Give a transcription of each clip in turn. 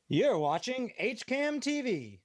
You're watching HCAM TV.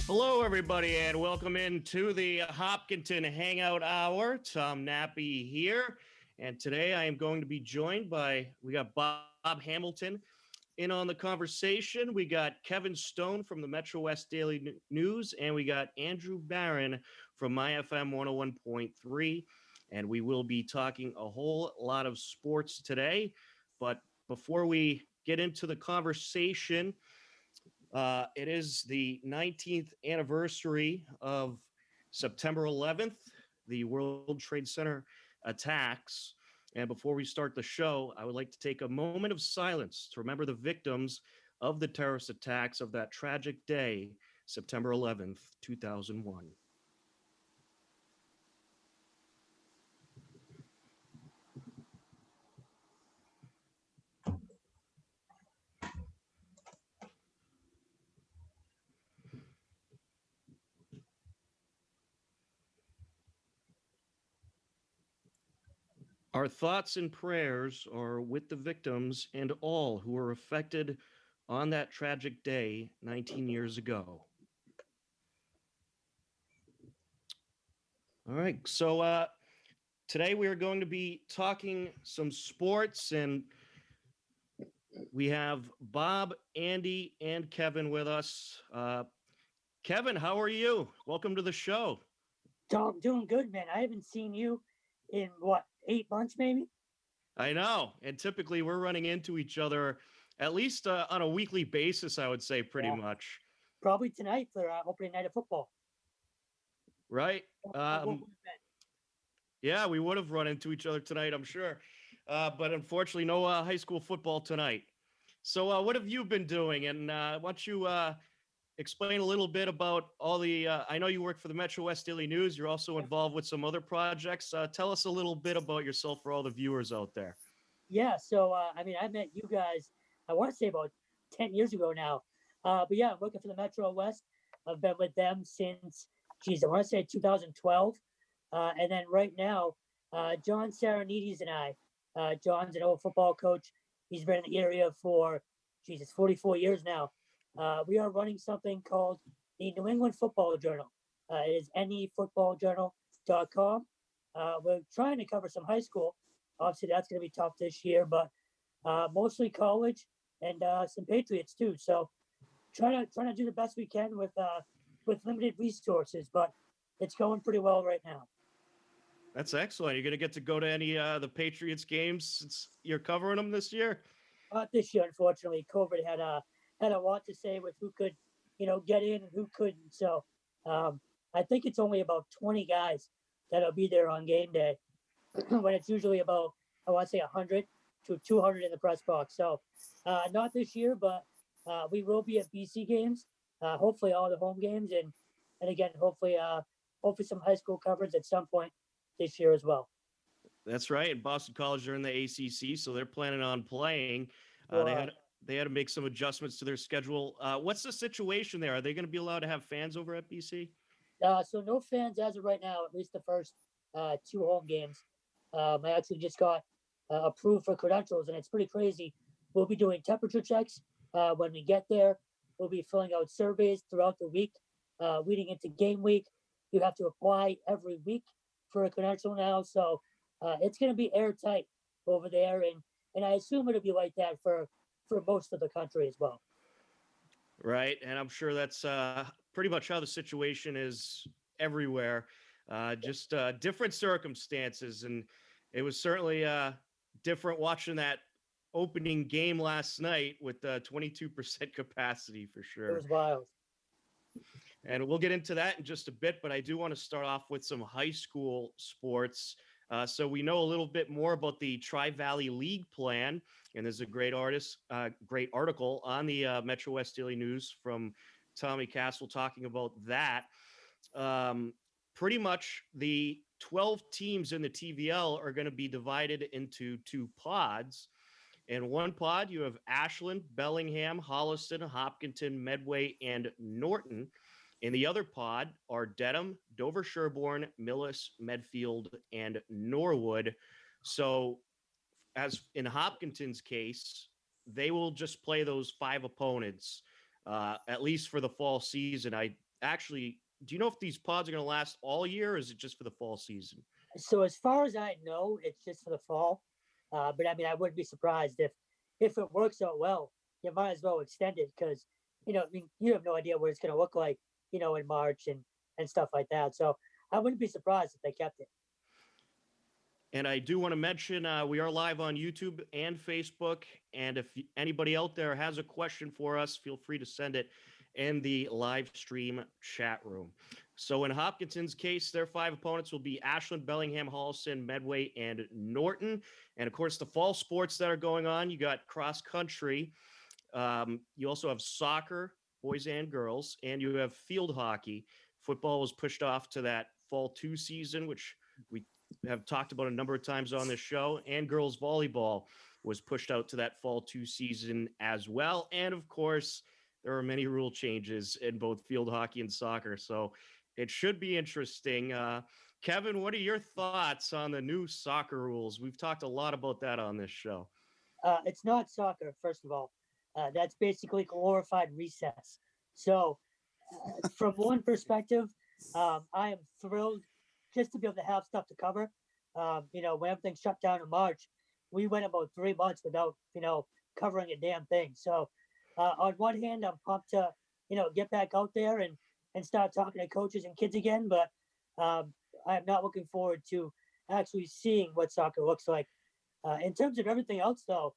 Hello, everybody, and welcome into the Hopkinton Hangout Hour. Tom Nappi here, and today I am going to be joined by, we got Bob Hamilton in on the conversation. We got Kevin Stone from the Metrowest Daily News, and we got Andrew Barron from MyFM 101.3, and we will be talking a whole lot of sports today. But before we get into the conversation, it is the 19th anniversary of September 11th, the World Trade Center attacks. And before we start the show, I would like to take a moment of silence to remember the victims of the terrorist attacks of that tragic day, September 11th, 2001. Our thoughts and prayers are with the victims and all who were affected on that tragic day 19 years ago. All right, so today we are going to be talking some sports, and we have Bob, Andy, and Kevin with us. Kevin, how are you? Welcome to the show. Tom, doing good, man. I haven't seen you in what, 8 months maybe? I know, and typically we're running into each other at least on a weekly basis, I would say, pretty Yeah, much. probably tonight for opening night of football. Right? What would have been? Yeah, we would have run into each other tonight, I'm sure. But unfortunately, no high school football tonight. So, what have you been doing? And why don't you explain a little bit about all the? I know you work for the Metrowest Daily News. You're also involved with some other projects. Tell us a little bit about yourself for all the viewers out there. Yeah, so I met you guys. I want to say about 10 years ago now. But yeah, I'm working for the Metro West. I've been with them since, geez, I want to say 2012. And then right now, John Saranides and I, John's an old football coach. He's been in the area for, Jesus, 44 years now. We are running something called the New England Football Journal. It is nefootballjournal.com. We're trying to cover some high school. Obviously, that's going to be tough this year, but mostly college and some Patriots too. So trying to do the best we can with limited resources, but it's going pretty well right now. That's excellent. You're going to get to go to any the Patriots games since you're covering them this year. Not this year, unfortunately. COVID had a lot to say with who could, get in and who couldn't. So I think it's only about 20 guys that'll be there on game day, when it's usually about, I want to say 100 to 200 in the press box. So not this year, but we will be at BC games. Hopefully all the home games, and again, hopefully some high school coverage at some point this year as well. That's right. And Boston College are in the ACC, so they're planning on playing. So They had to make some adjustments to their schedule. What's the situation there? Are they going to be allowed to have fans over at BC? so no fans as of right now, at least the first two home games. I actually just got approved for credentials, and it's pretty crazy. We'll be doing temperature checks when we get there. We'll be filling out surveys throughout the week, leading into game week. You have to apply every week for a credential now, so it's going to be airtight over there, and I assume it'll be like that for most of the country as well. Right. And I'm sure that's pretty much how the situation is everywhere. Just different circumstances. And it was certainly different watching that opening game last night with 22% capacity for It sure. was wild. And we'll get into that in just a bit, but I do want to start off with some high school sports. So we know a little bit more about the Tri Valley League plan, and there's a great article on the Metro West Daily News from Tommy Castle talking about that. Um, pretty much the 12 teams in the TVL are going to be divided into two pods. In one pod, you have Ashland, Bellingham, Holliston, Hopkinton, Medway, and Norton. In the other pod are Dedham, Dover Sherborne, Millis, Medfield, and Norwood. So, as in Hopkinton's case, they will just play those 5 opponents, at least for the fall season. I actually, do you know if these pods are going to last all year, or is it just for the fall season? So as far as I know, it's just for the fall. But I mean, I wouldn't be surprised if it works out well. You might as well extend it because I mean, you have no idea what it's going to look like, in March and stuff like that. So I wouldn't be surprised if they kept it. And I do want to mention we are live on YouTube and Facebook. And if anybody out there has a question for us, feel free to send it in the live stream chat room. So in Hopkinton's case, their 5 opponents will be Ashland, Bellingham, Holliston, Medway, and Norton. And of course, the fall sports that are going on, you got cross country. You also have soccer, boys and girls, and you have field hockey. Football was pushed off to that fall 2 season, which we have talked about a number of times on this show, and girls volleyball was pushed out to that fall 2 season as well. And of course, there are many rule changes in both field hockey and soccer. So it should be interesting. Kevin, what are your thoughts on the new soccer rules? We've talked a lot about that on this show. It's not soccer, first of all. That's basically glorified recess. So, from one perspective, I am thrilled just to be able to have stuff to cover. When everything shut down in March, we went about 3 months without, covering a damn thing. So, on one hand, I'm pumped to, get back out there and start talking to coaches and kids again. But I am not looking forward to actually seeing what soccer looks like. In terms of everything else, though,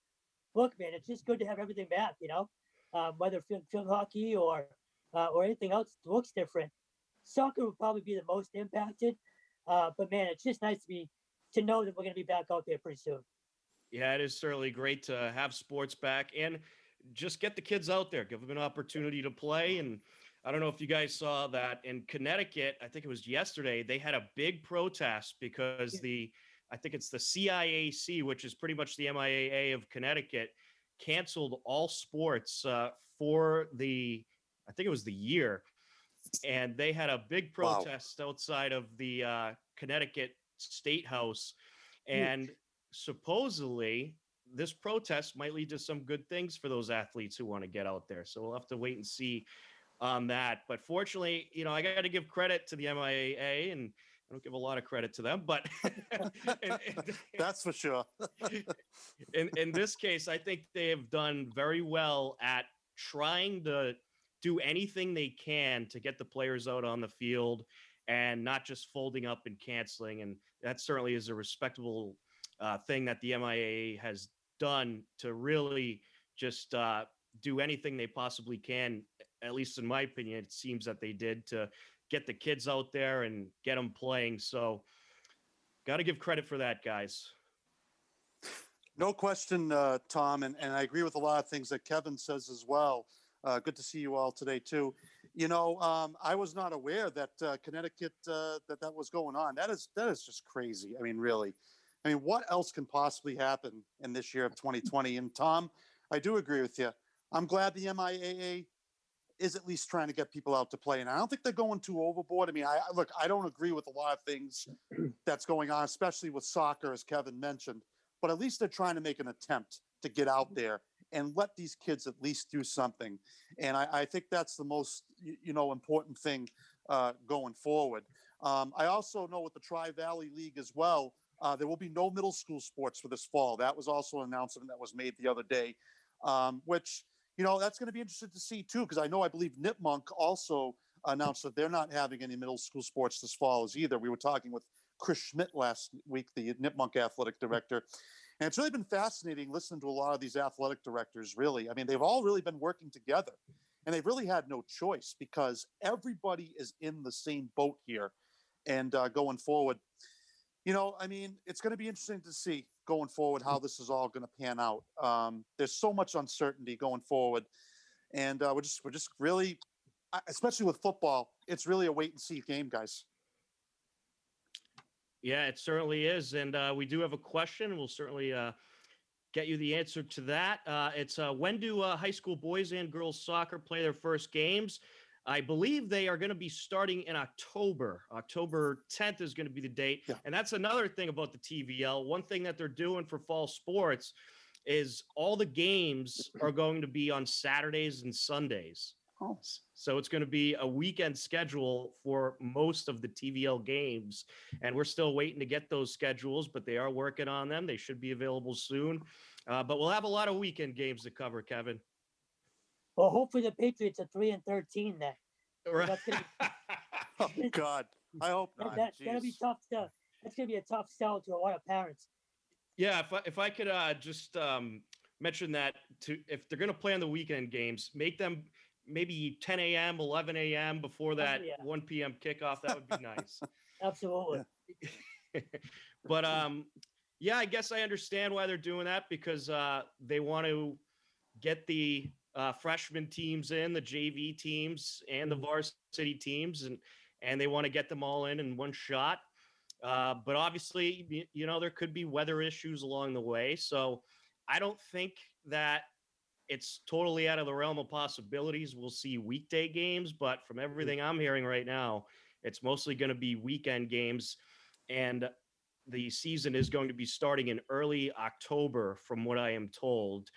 look, man, it's just good to have everything back. Whether field hockey or anything else looks different. Soccer will probably be the most impacted. But man, it's just nice to know that we're going to be back out there pretty soon. Yeah, it is certainly great to have sports back and just get the kids out there, give them an opportunity to play. And I don't know if you guys saw that in Connecticut, I think it was yesterday, they had a big protest because I think it's the CIAC, which is pretty much the MIAA of Connecticut, canceled all sports for I think it was the year. And they had a big protest outside of the Connecticut State House. And supposedly this protest might lead to some good things for those athletes who want to get out there. So we'll have to wait and see on that. But fortunately, I got to give credit to the MIAA, and I don't give a lot of credit to them, but that's for sure. in this case, I think they have done very well at trying to do anything they can to get the players out on the field and not just folding up and canceling. And that certainly is a respectable thing that the MIAA has done to really just do anything they possibly can. At least in my opinion, it seems that they did to get the kids out there and get them playing. So got to give credit for that, guys. No question, Tom. And I agree with a lot of things that Kevin says as well. Good to see you all today, too. I was not aware that Connecticut, that was going on. That is just crazy. I mean, really. I mean, what else can possibly happen in this year of 2020? And Tom, I do agree with you. I'm glad the MIAA is at least trying to get people out to play. And I don't think they're going too overboard. I mean, I don't agree with a lot of things that's going on, especially with soccer, as Kevin mentioned. But at least they're trying to make an attempt to get out there and let these kids at least do something. And I think that's the most, important thing going forward. I also know with the Tri-Valley League as well, there will be no middle school sports for this fall. That was also an announcement that was made the other day, which, that's going to be interesting to see, too, because I believe Nipmunk also announced that they're not having any middle school sports this fall as either. We were talking with Chris Schmidt last week, the Nipmunk athletic director. And it's really been fascinating listening to a lot of these athletic directors, really. I mean, they've all really been working together, and they've really had no choice because everybody is in the same boat here. And going forward, it's going to be interesting to see going forward how this is all going to pan out. There's so much uncertainty going forward, and we're just really, especially with football, it's really a wait and see game, guys. Yeah, it certainly is. And we do have a question. We'll certainly get you the answer to that. It's when do high school boys and girls soccer play their first games? I believe they are going to be starting in October. October 10th is going to be the date. Yeah. And that's another thing about the TVL. One thing that they're doing for fall sports is all the games are going to be on Saturdays and Sundays. Oh. So it's going to be a weekend schedule for most of the TVL games. And we're still waiting to get those schedules, but they are working on them. They should be available soon. But we'll have a lot of weekend games to cover, Kevin. Well, hopefully the Patriots are 3-13 then. Right. That's gonna Oh, God. I hope not. that's gonna be Jeez. tough. That's gonna be a tough sell to a lot of parents. Yeah, if I could just mention that if they're going to play on the weekend games, make them maybe 10 a.m., 11 a.m. before that yeah. 1 p.m. kickoff. That would be nice. Absolutely. But yeah, I guess I understand why they're doing that because they want to get the freshman teams in, the JV teams, and the varsity teams, and they want to get them all in one shot. But obviously, there could be weather issues along the way. So I don't think that it's totally out of the realm of possibilities. We'll see weekday games, but from everything I'm hearing right now, it's mostly going to be weekend games. And the season is going to be starting in early October, from what I am told.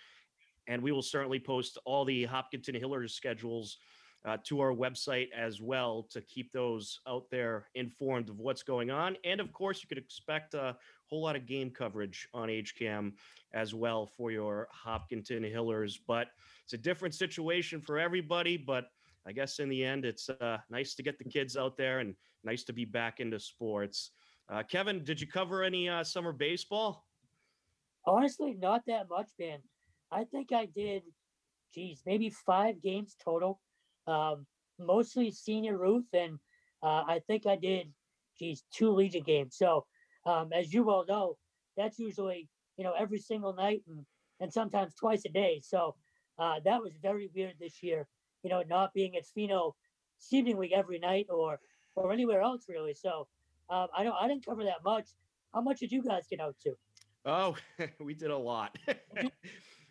And we will certainly post all the Hopkinton Hillers schedules to our website as well to keep those out there informed of what's going on. And of course, you could expect a whole lot of game coverage on HCAM as well for your Hopkinton Hillers. But it's a different situation for everybody. But I guess in the end, it's nice to get the kids out there and nice to be back into sports. Kevin, did you cover any summer baseball? Honestly, not that much, man. I think I did, maybe 5 games total. Mostly senior Ruth, and I think I did, 2 Legion games. So, as you well know, that's usually every single night and sometimes twice a day. So that was very weird this year. Not being at Pheno seemingly every night or anywhere else really. So I didn't cover that much. How much did you guys get out to? Oh, we did a lot.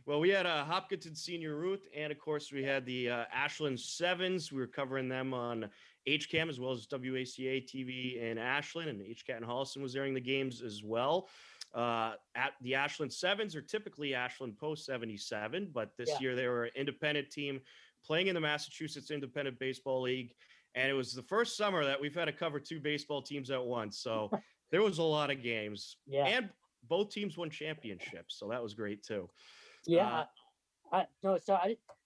Well, we had a Hopkinton Senior Ruth, and of course, we had the Ashland Sevens. We were covering them on HCAM as well as WACA TV in Ashland, and HCAT and Holliston was airing the games as well. At the Ashland Sevens are typically Ashland Post 77, but this year they were an independent team playing in the Massachusetts Independent Baseball League, and it was the first summer that we've had to cover 2 baseball teams at once. So there was a lot of games, and both teams won championships, so that was great too. Yeah, I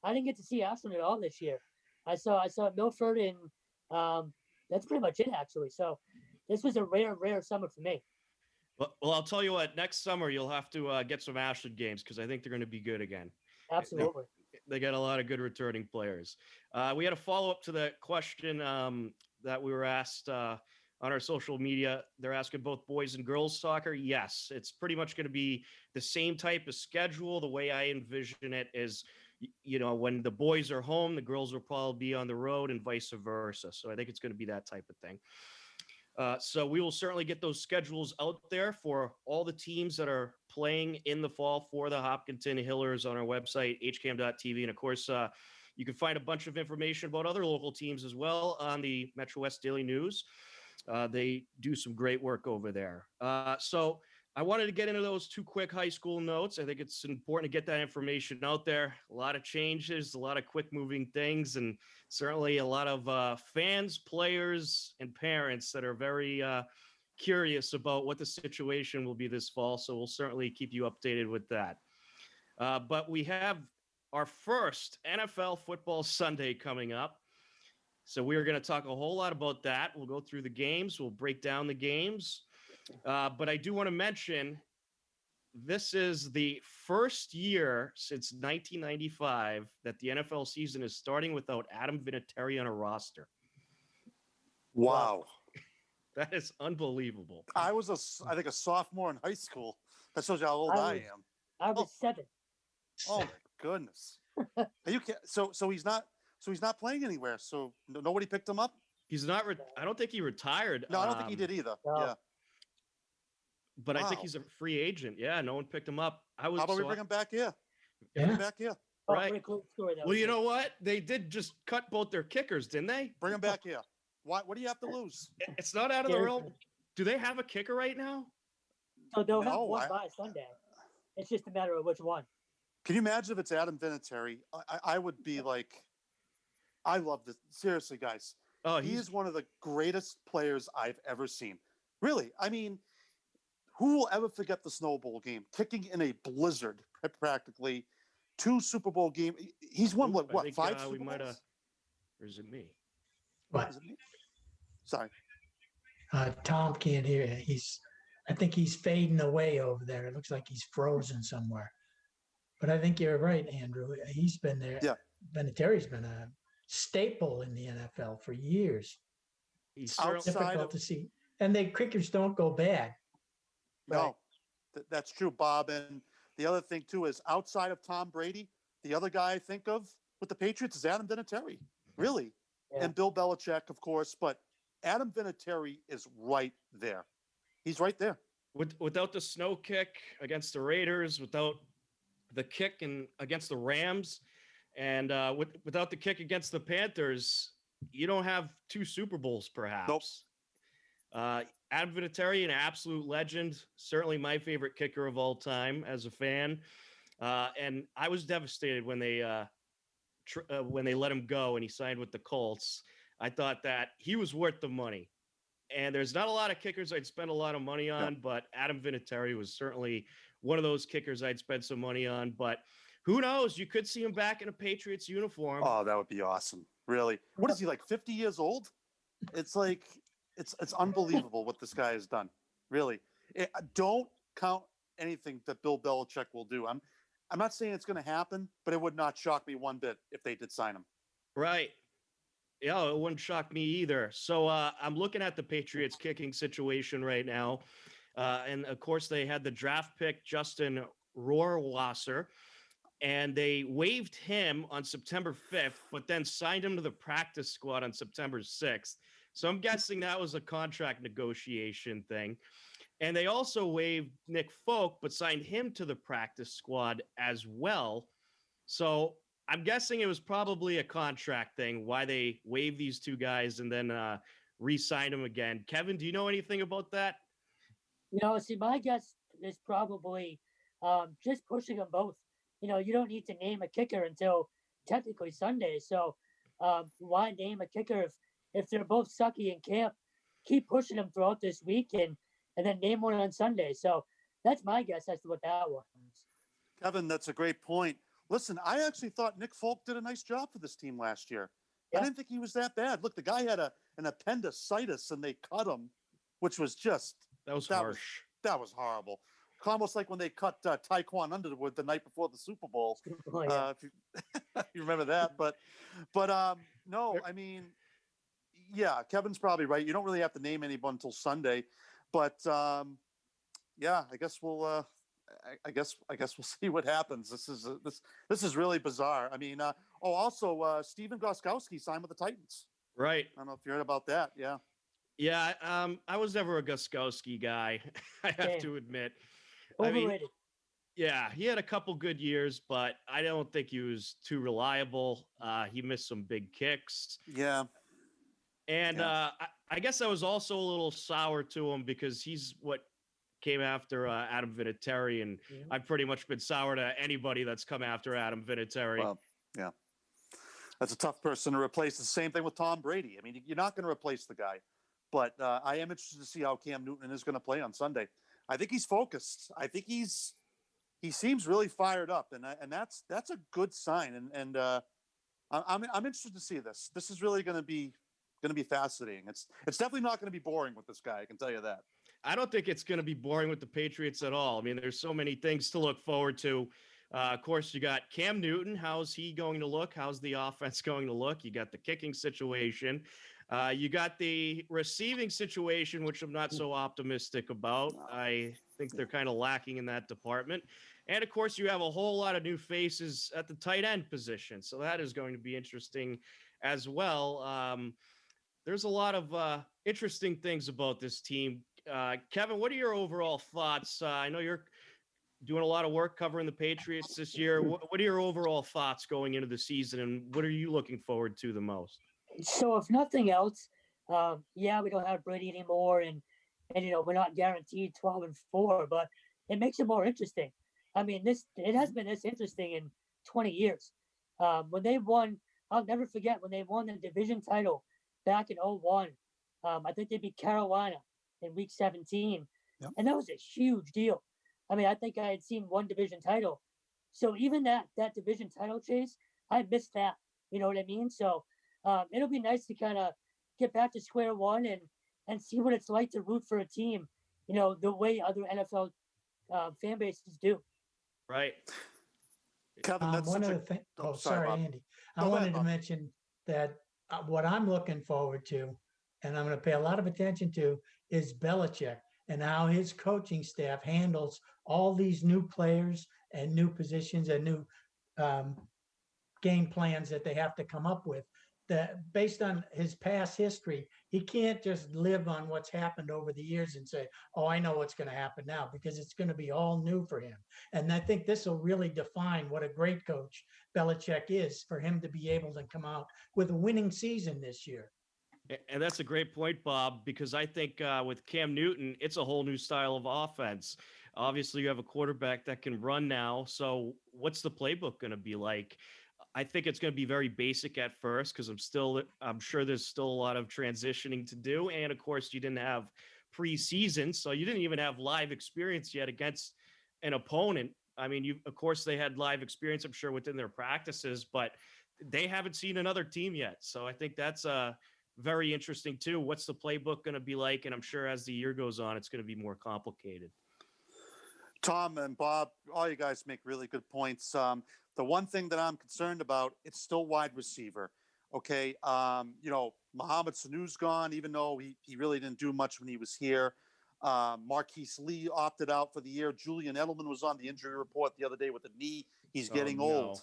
didn't get to see Ashland at all this year. I saw Milford, and that's pretty much it actually. So this was a rare summer for me. Well, I'll tell you what. Next summer you'll have to get some Ashland games because I think they're going to be good again. Absolutely. They got a lot of good returning players. We had a follow up to the question that we were asked on our social media. They're asking both boys and girls soccer. Yes, it's pretty much going to be the same type of schedule. The way I envision it is, when the boys are home, the girls will probably be on the road and vice versa. So I think it's going to be that type of thing. So we will certainly get those schedules out there for all the teams that are playing in the fall for the Hopkinton Hillers on our website, hcam.tv. And of course, you can find a bunch of information about other local teams as well on the Metrowest Daily News. They do some great work over there. So I wanted to get into those 2 quick high school notes. I think it's important to get that information out there. A lot of changes, a lot of quick moving things, and certainly a lot of fans, players, and parents that are very curious about what the situation will be this fall. So we'll certainly keep you updated with that. But we have our first NFL Football Sunday coming up. So we're going to talk a whole lot about that. We'll go through the games. We'll break down the games. But I do want to mention this is the first year since 1995 that the NFL season is starting without Adam Vinatieri on a roster. Wow. That is unbelievable. I was I think a sophomore in high school. That shows you how old I am. I was 7. Oh my goodness. You can't, so he's not playing anywhere. So nobody picked him up. He's not. I don't think he retired. No, I don't think he did either. No. Yeah. but I think Wow. he's a free agent. Yeah, no one picked him up. I was How about we so bring him back here? Yeah. Bring him back here. Oh, right. pretty cool story. That Well, was you it. know what? They did just cut both their kickers, didn't they? Bring him back here. What do you have to lose? It's not out of the Yeah, realm. Do they have a kicker right now? So they'll have No, one by Sunday. It's just a matter of which one. Can you imagine if it's Adam Vinatieri? I would be like, I love this. Seriously, guys. Oh, He he's is one of the greatest players I've ever seen. Really. I mean, who will ever forget the Snow Bowl game? Kicking in a blizzard, practically. 2 Super Bowl games. He's won, Oop, what, I think, 5 we Super might have. Bowls? Or is it me? What? Is it me? Sorry. Tom can't hear you. I think he's fading away over there. It looks like he's frozen somewhere. But I think you're right, Andrew. He's been there. Yeah. Vinatieri's been a staple in the NFL for years. He's certainly, Outside Difficult of- to see. And the kickers don't go bad. No, that's true, Bob. And the other thing, too, is outside of Tom Brady, the other guy I think of with the Patriots is Adam Vinatieri. Really. Yeah. And Bill Belichick, of course. But Adam Vinatieri is right there. He's right there. without the snow kick against the Raiders, without the kick against the Rams, and without the kick against the Panthers, you don't have 2 Super Bowls, perhaps. Adam Vinatieri, an absolute legend, certainly my favorite kicker of all time as a fan. And I was devastated when they let him go and he signed with the Colts. I thought that he was worth the money. And there's not a lot of kickers I'd spend a lot of money on, but Adam Vinatieri was certainly one of those kickers I'd spend some money on. But who knows? You could see him back in a Patriots uniform. Oh, that would be awesome. Really. What is he, like 50 years old? It's like, it's unbelievable what this guy has done. Really. Don't count anything that Bill Belichick will do. I'm not saying it's going to happen, but it would not shock me one bit if they did sign him. Right. Yeah, it wouldn't shock me either. So I'm looking at the Patriots kicking situation right now. And of course, they had the draft pick, Justin Rohrwasser, and they waived him on September 5th, but then signed him to the practice squad on September 6th. So I'm guessing that was a contract negotiation thing. And they also waived Nick Folk, but signed him to the practice squad as well. So I'm guessing it was probably a contract thing, why they waived these 2 guys and then re-signed them again. Kevin, do you know anything about that? See, my guess is probably just pushing them both. You don't need to name a kicker until technically Sunday. So why name a kicker if they're both sucky in camp? Keep pushing them throughout this week and then name one on Sunday. So that's my guess as to what that was. Kevin, that's a great point. Listen, I actually thought Nick Folk did a nice job for this team last year. Yeah. I didn't think he was that bad. Look, the guy had an appendicitis and they cut him, which was just That was That harsh. that was horrible. Almost like when they cut Tyquan Underwood the night before the Super Bowl. Oh, yeah. If you remember that, but no, I mean, yeah, Kevin's probably right. You don't really have to name anyone until Sunday, but yeah, I guess we'll. I guess we'll see what happens. This is really bizarre. I mean, also Steven Gostkowski signed with the Titans. Right. I don't know if you heard about that. Yeah. Yeah, I was never a Gostkowski guy, I have Same. to admit. I mean, Overrated. yeah, he had a couple good years, but I don't think he was too reliable. He missed some big kicks. Yeah. And Yeah. I guess I was also a little sour to him because he's what came after Adam Vinatieri, and Mhm. I've pretty much been sour to anybody that's come after Adam Vinatieri. Well, yeah. That's a tough person to replace. The same thing with Tom Brady. I mean, you're not going to replace the guy, but I am interested to see how Cam Newton is going to play on Sunday. I think he's focused. I think he seems really fired up, and that's a good sign. And I'm interested to see this. This is really going to be fascinating. It's definitely not going to be boring with this guy. I can tell you that. I don't think it's going to be boring with the Patriots at all. I mean, there's so many things to look forward to. Of course, you got Cam Newton. How's he going to look? How's the offense going to look? You got the kicking situation. You got the receiving situation, which I'm not so optimistic about. I think they're kind of lacking in that department. And of course, you have a whole lot of new faces at the tight end position. So that is going to be interesting as well. There's a lot of interesting things about this team. Kevin, what are your overall thoughts? I know you're doing a lot of work covering the Patriots this year. What are your overall thoughts going into the season, and what are you looking forward to the most? So if nothing else, yeah, we don't have Brady anymore, and we're not guaranteed 12-4, but it makes it more interesting. I mean, it has been this interesting in 20 years. When they won, I'll never forget when they won the division title back in '01. I think they beat Carolina in week 17, Yep. and that was a huge deal. I mean, I think I had seen one division title, so even that division title chase, I missed that. You know what I mean? So it'll be nice to kind of get back to square one and see what it's like to root for a team, the way other NFL fan bases do. Right. Kevin, that's One such of a. the things. Oh, Oh, sorry, sorry, Bob. Andy. I Go ahead, wanted to Bob. mention that what I'm looking forward to, and I'm going to pay a lot of attention to, is Belichick and how his coaching staff handles all these new players and new positions and new um, game plans that they have to come up with. That based on his past history, he can't just live on what's happened over the years and say, "Oh, I know what's going to happen now," because it's going to be all new for him. And I think this will really define what a great coach Belichick is, for him to be able to come out with a winning season this year. And that's a great point, Bob, because I think with Cam Newton, it's a whole new style of offense. Obviously, you have a quarterback that can run now. So, what's the playbook going to be like? I think it's going to be very basic at first because I'm sure there's still a lot of transitioning to do. And of course, you didn't have preseason, so you didn't even have live experience yet against an opponent. I mean, of course, they had live experience, I'm sure, within their practices, but they haven't seen another team yet. So I think that's very interesting too. What's the playbook going to be like? And I'm sure as the year goes on, it's going to be more complicated. Tom and Bob, all you guys make really good points. The one thing that I'm concerned about, it's still wide receiver. Okay. Mohamed Sanu's gone, even though he really didn't do much when he was here. Marquise Lee opted out for the year. Julian Edelman was on the injury report the other day with a knee. He's getting old.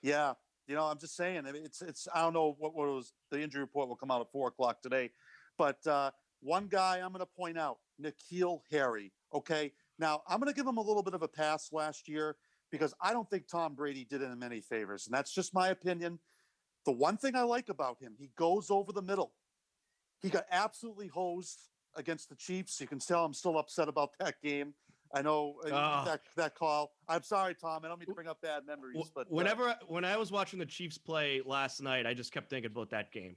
Yeah. I'm just saying, I mean, it's, I don't know what was the injury report will come out at 4:00 today, but one guy I'm going to point out, N'Keal Harry. Okay. Now I'm going to give him a little bit of a pass last year because I don't think Tom Brady did him any favors. And that's just my opinion. The one thing I like about him, he goes over the middle. He got absolutely hosed against the Chiefs. You can tell I'm still upset about that game. I know that call. I'm sorry, Tom. I don't mean to bring up bad memories, but when I was watching the Chiefs play last night, I just kept thinking about that game.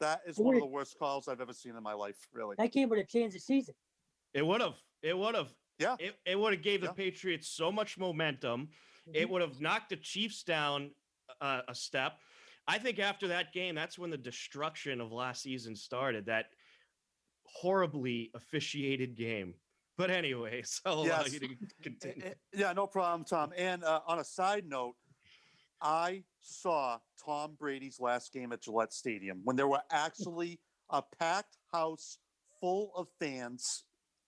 That is one of the worst calls I've ever seen in my life. Really, that game would have changed the season. It would have. Yeah. It would have gave the Patriots so much momentum. Mm-hmm. It would have knocked the Chiefs down a step. I think after that game, that's when the destruction of last season started. That horribly officiated game. But anyways, I'll allow you to continue. Yeah, no problem, Tom. And on a side note, I saw Tom Brady's last game at Gillette Stadium when there were actually a packed house full of fans,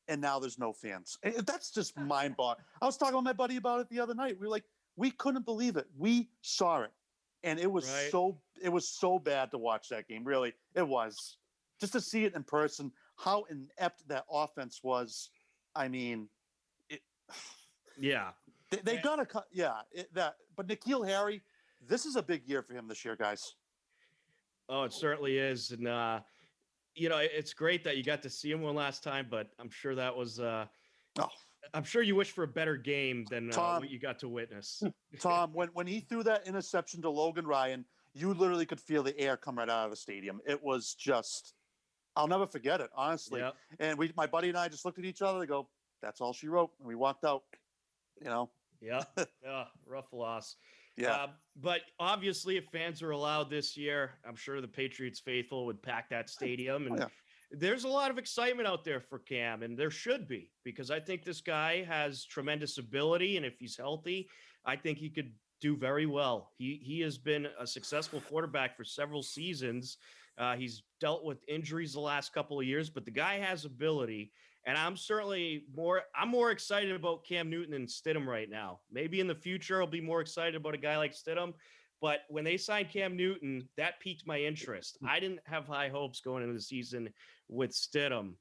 and now there's no fans. That's just mind-boggling. I was talking with my buddy about it the other night. We were like, we couldn't believe it. We saw it, and it was so bad to watch that game. Really, it was. Just to see it in person, how inept that offense was. I mean, they gotta cut. But N'Keal Harry, this is a big year for him this year, guys. Oh, it certainly is, and it's great that you got to see him one last time. But I'm sure that was. I'm sure you wish for a better game than what you got to witness. Tom, when he threw that interception to Logan Ryan, you literally could feel the air come right out of the stadium. It was just. I'll never forget it, honestly. Yep. And my buddy and I just looked at each other and go, "That's all she wrote," and we walked out. Yeah. Rough loss. Yeah. But obviously, if fans are allowed this year, I'm sure the Patriots faithful would pack that stadium. And there's a lot of excitement out there for Cam, and there should be, because I think this guy has tremendous ability. And if he's healthy, I think he could do very well. He has been a successful quarterback for several seasons. He's dealt with injuries the last couple of years, but the guy has ability. And I'm more excited about Cam Newton than Stidham right now. Maybe in the future, I'll be more excited about a guy like Stidham. But when they signed Cam Newton, that piqued my interest. I didn't have high hopes going into the season with Stidham.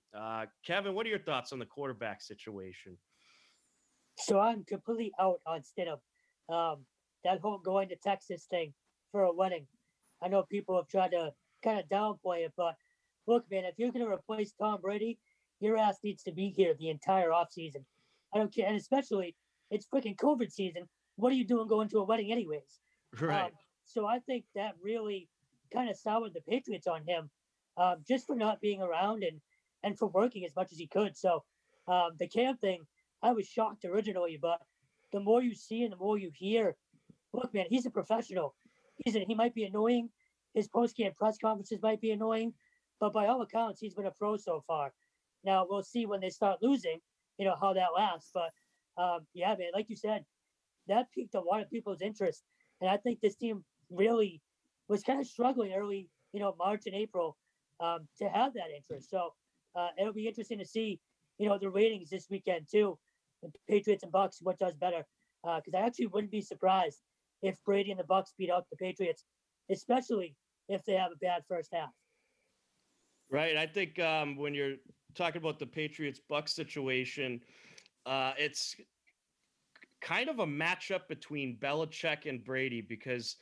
Kevin, what are your thoughts on the quarterback situation? So I'm completely out on Stidham. That whole going to Texas thing for a wedding. I know people have tried to kind of downplay it, but look, man, if you're going to replace Tom Brady, your ass needs to be here the entire offseason. I don't care. And especially, it's freaking COVID season. What are you doing going to a wedding, anyways? Right. So I think that really kind of soured the Patriots on him, just for not being around and for working as much as he could. So the Cam thing, I was shocked originally, but the more you see and the more you hear, look, man, he's a professional. He might be annoying. His post-game press conferences might be annoying, but by all accounts, he's been a pro so far. Now we'll see when they start losing, how that lasts. But yeah, man, like you said, that piqued a lot of people's interest, and I think this team really was kind of struggling early, March and April, to have that interest. So it'll be interesting to see, the ratings this weekend too, the Patriots and Bucks, what does better? Because I actually wouldn't be surprised if Brady and the Bucks beat out the Patriots, especially if they have a bad first half. Right. I think when you're talking about the Patriots Bucks situation, it's kind of a matchup between Belichick and Brady because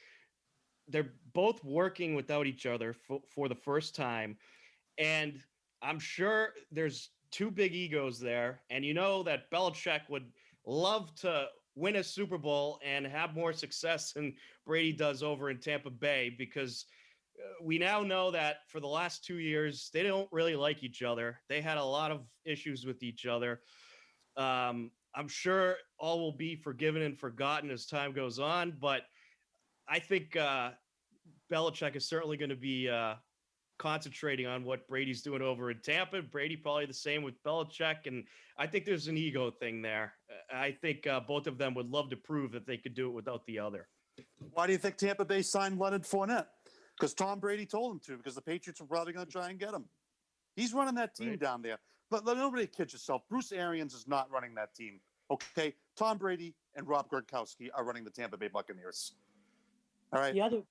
they're both working without each other for the first time. And I'm sure there's two big egos there. And you know that Belichick would love to win a Super Bowl and have more success than Brady does over in Tampa Bay because we now know that for the last 2 years, they don't really like each other. They had a lot of issues with each other. I'm sure all will be forgiven and forgotten as time goes on, but I think Belichick is certainly going to be concentrating on what Brady's doing over in Tampa. Brady probably the same with Belichick, and I think there's an ego thing there. I think both of them would love to prove that they could do it without the other. Why do you think Tampa Bay signed Leonard Fournette? Because Tom Brady told him to, because the Patriots were probably going to try and get him. He's running that team down there. But let nobody kid yourself. Bruce Arians is not running that team. Okay? Tom Brady and Rob Gronkowski are running the Tampa Bay Buccaneers. All right? The other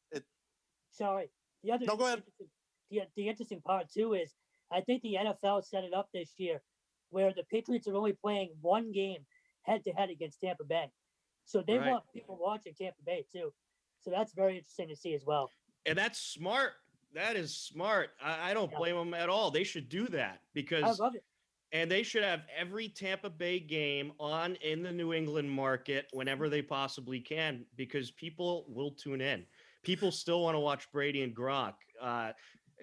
No, go ahead. The interesting part too is I think the NFL set it up this year where the Patriots are only playing one game head to head against Tampa Bay. So they want people watching Tampa Bay too. So that's very interesting to see as well. And that's smart. That is smart. I don't blame them at all. They should do that because I love it. And they should have every Tampa Bay game on in the New England market whenever they possibly can, because people will tune in. People still want to watch Brady and Gronk.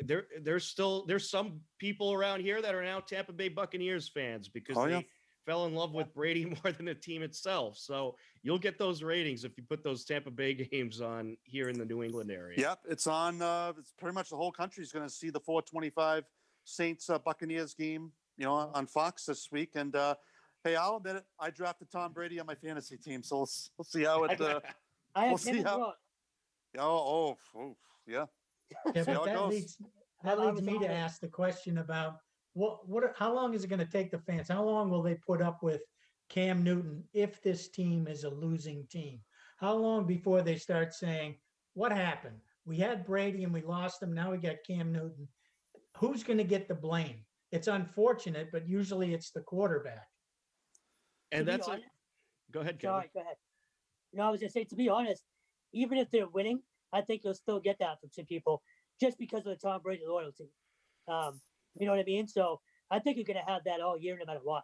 There's some people around here that are now Tampa Bay Buccaneers fans because they fell in love with Brady more than the team itself. So you'll get those ratings if you put those Tampa Bay games on here in the New England area. Yep, it's on. It's pretty much the whole country is going to see the 4:25 Saints Buccaneers game, on Fox this week. And hey, I'll admit it, I drafted Tom Brady on my fantasy team, so we'll see how it. I have we'll see how. Yeah. Yeah, See how but it that goes. leads me to ask the question about how long is it going to take the fans? How long will they put up with Cam Newton if this team is a losing team? How long before they start saying, what happened? We had Brady and we lost him. Now we got Cam Newton. Who's going to get the blame? It's unfortunate, but usually it's the quarterback. And that's go ahead, Kevin. Sorry, go ahead. I was going to say, to be honest, even if they're winning, I think you'll still get that from some people just because of the Tom Brady loyalty. You know what I mean? So I think you're going to have that all year, no matter what.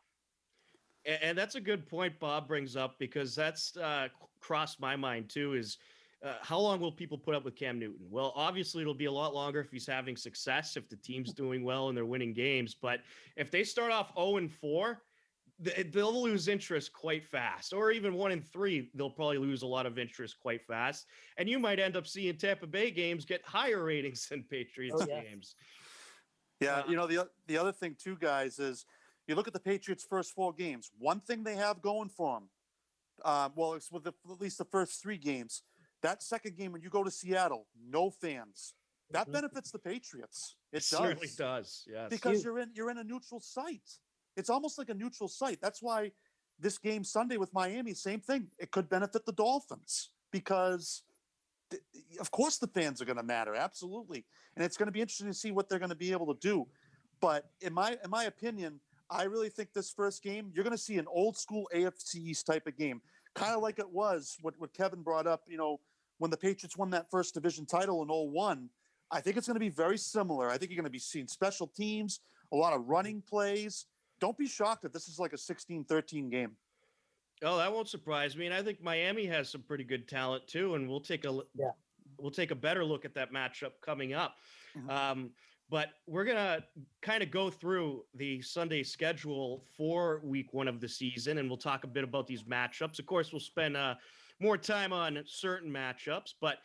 And that's a good point Bob brings up, because that's crossed my mind too, is how long will people put up with Cam Newton? Well, obviously it'll be a lot longer if he's having success, if the team's doing well and they're winning games. But if they start off 0-4, they'll lose interest quite fast. Or even 1-3, they'll probably lose a lot of interest quite fast. And you might end up seeing Tampa Bay games get higher ratings than Patriots games. Yeah, the other thing too, guys, is you look at the Patriots' first 4 games. One thing they have going for them, it's with at least the first 3 games. That second game, when you go to Seattle, no fans. That benefits the Patriots. It certainly does. Yes, because you're in a neutral site. It's almost like a neutral site. That's why this game Sunday with Miami, same thing. It could benefit the Dolphins because of course the fans are going to matter, absolutely, and it's going to be interesting to see what they're going to be able to do. But in my opinion, I really think this first game you're going to see an old school AFC East type of game, kind of like it was what Kevin brought up. When the Patriots won that first division title in 01, I think it's going to be very similar. I think you're going to be seeing special teams, a lot of running plays. Don't be shocked if this is like a 16-13 game. Oh, that won't surprise me. And I think Miami has some pretty good talent too. And we'll take a better look at that matchup coming up. Mhm. But we're gonna kind of go through the Sunday schedule for Week 1 of the season, and we'll talk a bit about these matchups. Of course, we'll spend more time on certain matchups, but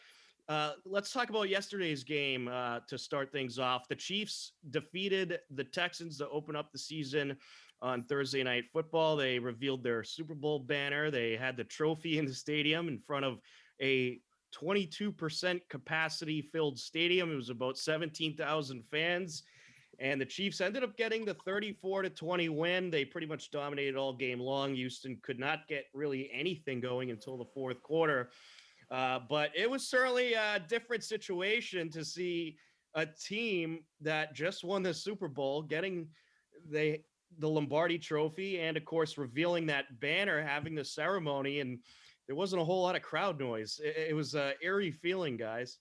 let's talk about yesterday's game to start things off. The Chiefs defeated the Texans to open up the season on Thursday Night Football. They revealed their Super Bowl banner. They had the trophy in the stadium in front of a 22% capacity filled stadium. It was about 17,000 fans. And the Chiefs ended up getting the 34-20 win. They pretty much dominated all game long. Houston could not get really anything going until the fourth quarter. But it was certainly a different situation to see a team that just won the Super Bowl getting the Lombardi Trophy and, of course, revealing that banner, having the ceremony, and there wasn't a whole lot of crowd noise. It was an eerie feeling, guys.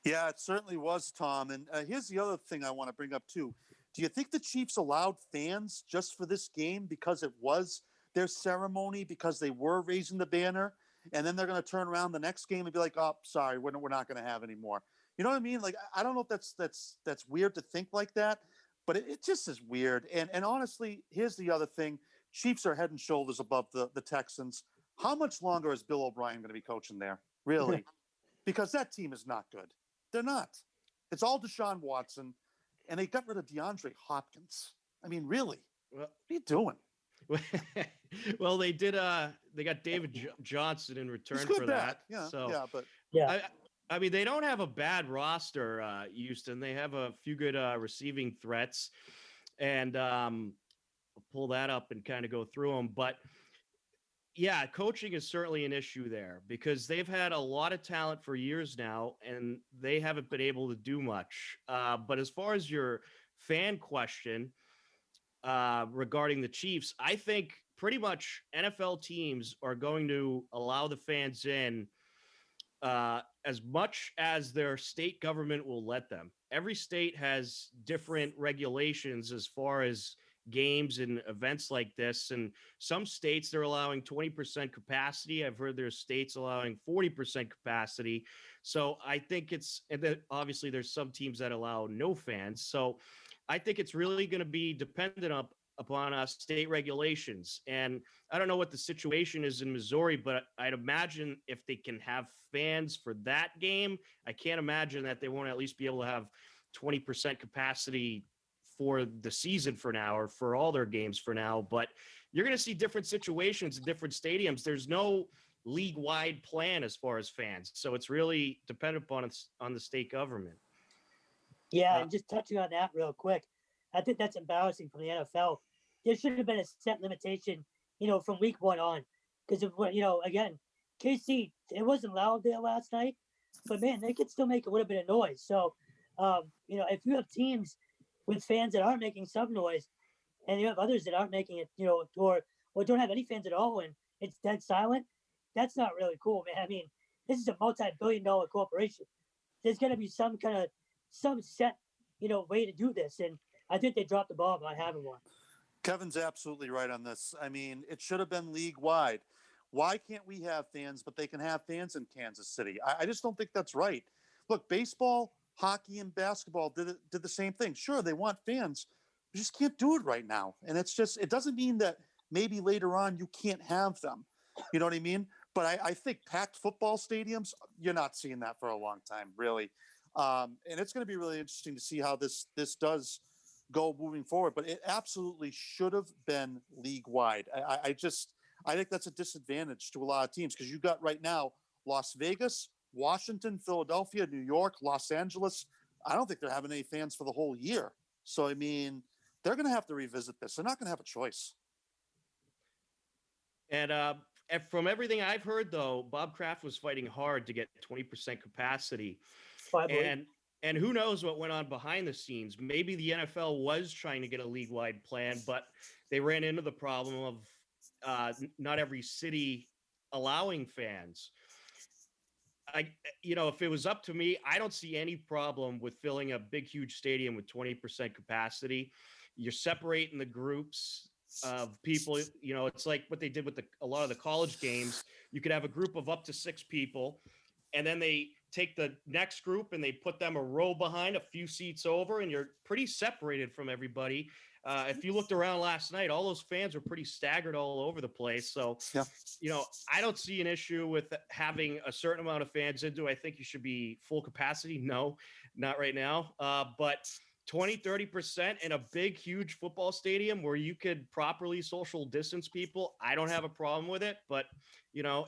Yeah, it certainly was, Tom. And here's the other thing I want to bring up, too. Do you think the Chiefs allowed fans just for this game because it was their ceremony, because they were raising the banner, and then they're going to turn around the next game and be like, oh, sorry, we're not going to have any more? You know what I mean? Like, I don't know if that's weird to think like that, but it just is weird. And honestly, here's the other thing. Chiefs are head and shoulders above the Texans. How much longer is Bill O'Brien going to be coaching there? Really? Because that team is not good. They're not. It's all Deshaun Watson, and they got rid of DeAndre Hopkins. I mean, really? Well, what are you doing? well, they did. They got David Johnson in return He's good for back. that. Yeah, So yeah, but Yeah. I mean, they don't have a bad roster, Houston. They have a few good receiving threats, and I'll pull that up and kind of go through them. But yeah, coaching is certainly an issue there because they've had a lot of talent for years now, and they haven't been able to do much. But as far as your fan question regarding the Chiefs, I think pretty much NFL teams are going to allow the fans in as much as their state government will let them. Every state has different regulations as far as games and events like this. And some states, they're allowing 20% capacity. I've heard there's states allowing 40% capacity. So I think and then obviously there's some teams that allow no fans. So I think it's really going to be dependent upon state regulations. And I don't know what the situation is in Missouri, but I'd imagine if they can have fans for that game, I can't imagine that they won't at least be able to have 20% capacity for the season for now or for all their games for now. But you're going to see different situations in different stadiums. There's no league-wide plan as far as fans. So it's really dependent on the state government. Yeah, and just touching on that real quick, I think that's embarrassing from the NFL. There should have been a set limitation, from week 1 on, because again, KC, it wasn't loud there last night, but man, they could still make a little bit of noise. So, if you have teams with fans that aren't making some noise, and you have others that aren't making it, or don't have any fans at all, and it's dead silent, that's not really cool, man. I mean, this is a multi-billion-dollar corporation. There's going to be some set, way to do this, and I think they dropped the ball by having one. Kevin's absolutely right on this. I mean, it should have been league wide. Why can't we have fans, but they can have fans in Kansas City? I just don't think that's right. Look, baseball, hockey, and basketball did the same thing. Sure, they want fans. You just can't do it right now. And it doesn't mean that maybe later on you can't have them. You know what I mean? But I think packed football stadiums, you're not seeing that for a long time, really. And it's going to be really interesting to see how this does go moving forward. But it absolutely should have been league wide. I think that's a disadvantage to a lot of teams because you got right now Las Vegas, Washington, Philadelphia, New York, Los Angeles. I don't think they're having any fans for the whole year. So, I mean, they're going to have to revisit this. They're not going to have a choice. And from everything I've heard, though, Bob Kraft was fighting hard to get 20% capacity, I believe. and who knows what went on behind the scenes? Maybe the NFL was trying to get a league-wide plan, but they ran into the problem of not every city allowing fans. If it was up to me, I don't see any problem with filling a big, huge stadium with 20% capacity. You're separating the groups of people. It's like what they did with a lot of the college games. You could have a group of up to 6 people, and then they take the next group and they put them a row behind, a few seats over, and you're pretty separated from everybody. If you looked around last night, all those fans were pretty staggered all over the place. So, Yeah. I don't see an issue with having a certain amount of fans in. Do I think you should be full capacity? No, not right now. But 20-30% in a big, huge football stadium where you could properly social distance people, I don't have a problem with it. But,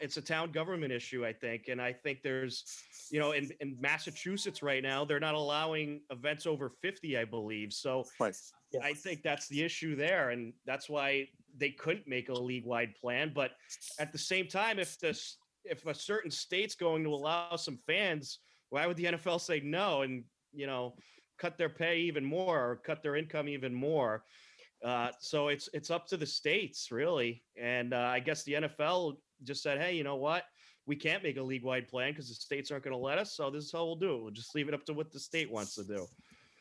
it's a town government issue, I think. And I think there's, in Massachusetts right now, they're not allowing events over 50, I believe. So Right. Yeah. I think that's the issue there. And that's why they couldn't make a league-wide plan. But at the same time, if a certain state's going to allow some fans, why would the NFL say no and, cut their pay even more or cut their income even more? So it's up to the states, really. And I guess the NFL just said, hey, you know what? We can't make a league-wide plan because the states aren't going to let us. So this is how we'll do it. We'll just leave it up to what the state wants to do.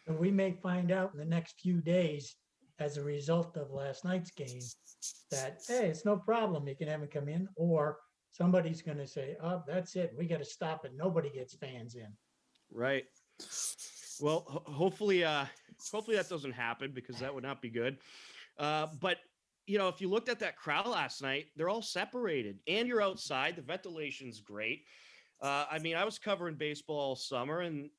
And we may find out in the next few days as a result of last night's game that, hey, it's no problem. You can have them come in, or somebody's going to say, oh, that's it. We got to stop it. Nobody gets fans in. Right. Well, hopefully that doesn't happen because that would not be good. But if you looked at that crowd last night, they're all separated and you're outside. The ventilation's great. I was covering baseball all summer, and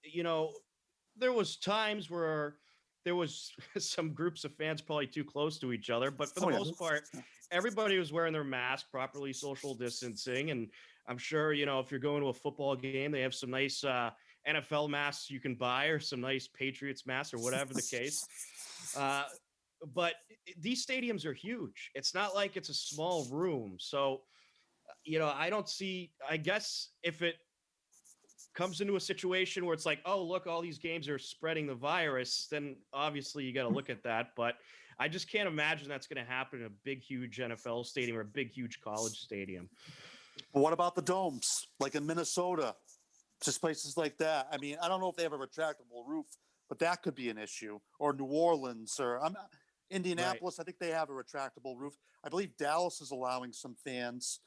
there was times where there was some groups of fans probably too close to each other, but for the most part, everybody was wearing their mask, properly social distancing. And I'm sure, if you're going to a football game, they have some nice NFL masks you can buy, or some nice Patriots masks, or whatever the case. But these stadiums are huge. It's not like it's a small room. So, I guess if it comes into a situation where it's like, oh, look, all these games are spreading the virus, then obviously you got to look at that. But I just can't imagine that's going to happen in a big, huge NFL stadium or a big, huge college stadium. But what about the domes, like in Minnesota, just places like that? I don't know if they have a retractable roof, but that could be an issue. Or New Orleans, or Indianapolis. Right. I think they have a retractable roof. I believe Dallas is allowing some fans.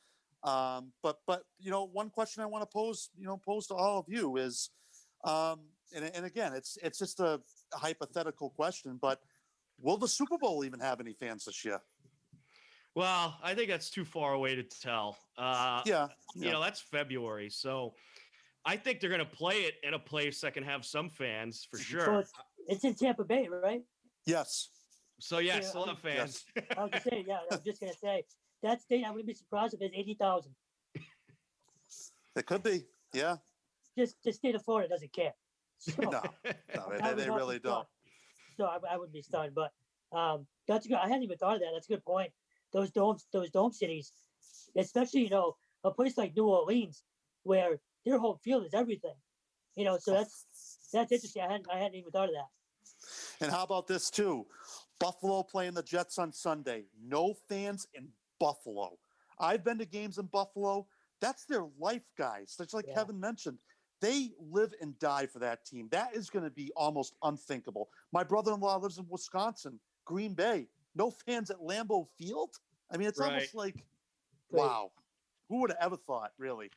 But one question I want to pose to all of you is, and again, it's just a hypothetical question, but will the Super Bowl even have any fans this year? Well, I think that's too far away to tell. Yeah. That's February. So I think they're going to play it in a place that can have some fans for sure. So it's in Tampa Bay, right? Yes. So yeah, still have fans. Yes. I was just going to say, that state, I wouldn't be surprised if there's 80,000. It could be, yeah. Just the state of Florida doesn't care. So, no, they really don't. So I wouldn't be stunned, but that's good. I hadn't even thought of that. That's a good point. Those dome cities, especially a place like New Orleans, where their home field is everything. So that's interesting. I hadn't even thought of that. And how about this too? Buffalo playing the Jets on Sunday. No fans in Buffalo. I've been to games in Buffalo. That's their life, guys. That's like Kevin mentioned. They live and die for that team. That is going to be almost unthinkable. My brother-in-law lives in Wisconsin, Green Bay. No fans at Lambeau Field. It's almost like, wow. Who would have ever thought, really?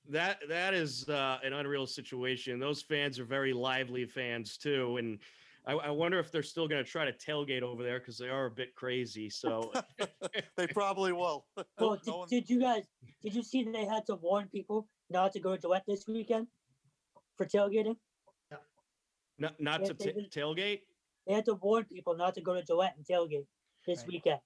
That is an unreal situation. Those fans are very lively fans too, and I wonder if they're still going to try to tailgate over there because they are a bit crazy. So they probably will. Well, did you see that they had to warn people not to go to Gillette this weekend for tailgating? Not to tailgate? They had to warn people not to go to Gillette and tailgate this weekend.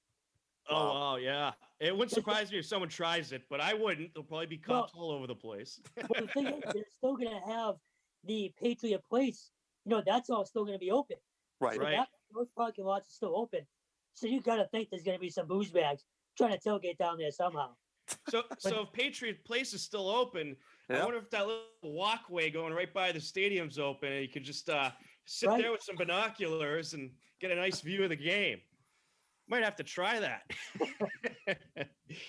Oh, wow, yeah. It wouldn't surprise me if someone tries it, but I wouldn't. There'll probably be cops all over the place. Well, the thing is, they're still going to have the Patriot Place. That's all still going to be open. Right. So those parking lots are still open. So you got to think there's going to be some booze bags trying to tailgate down there somehow. So if Patriot Place is still open, I Yeah. wonder if that little walkway going right by the stadium's open, and you could just sit Right. there with some binoculars and get a nice view of the game. Might have to try that.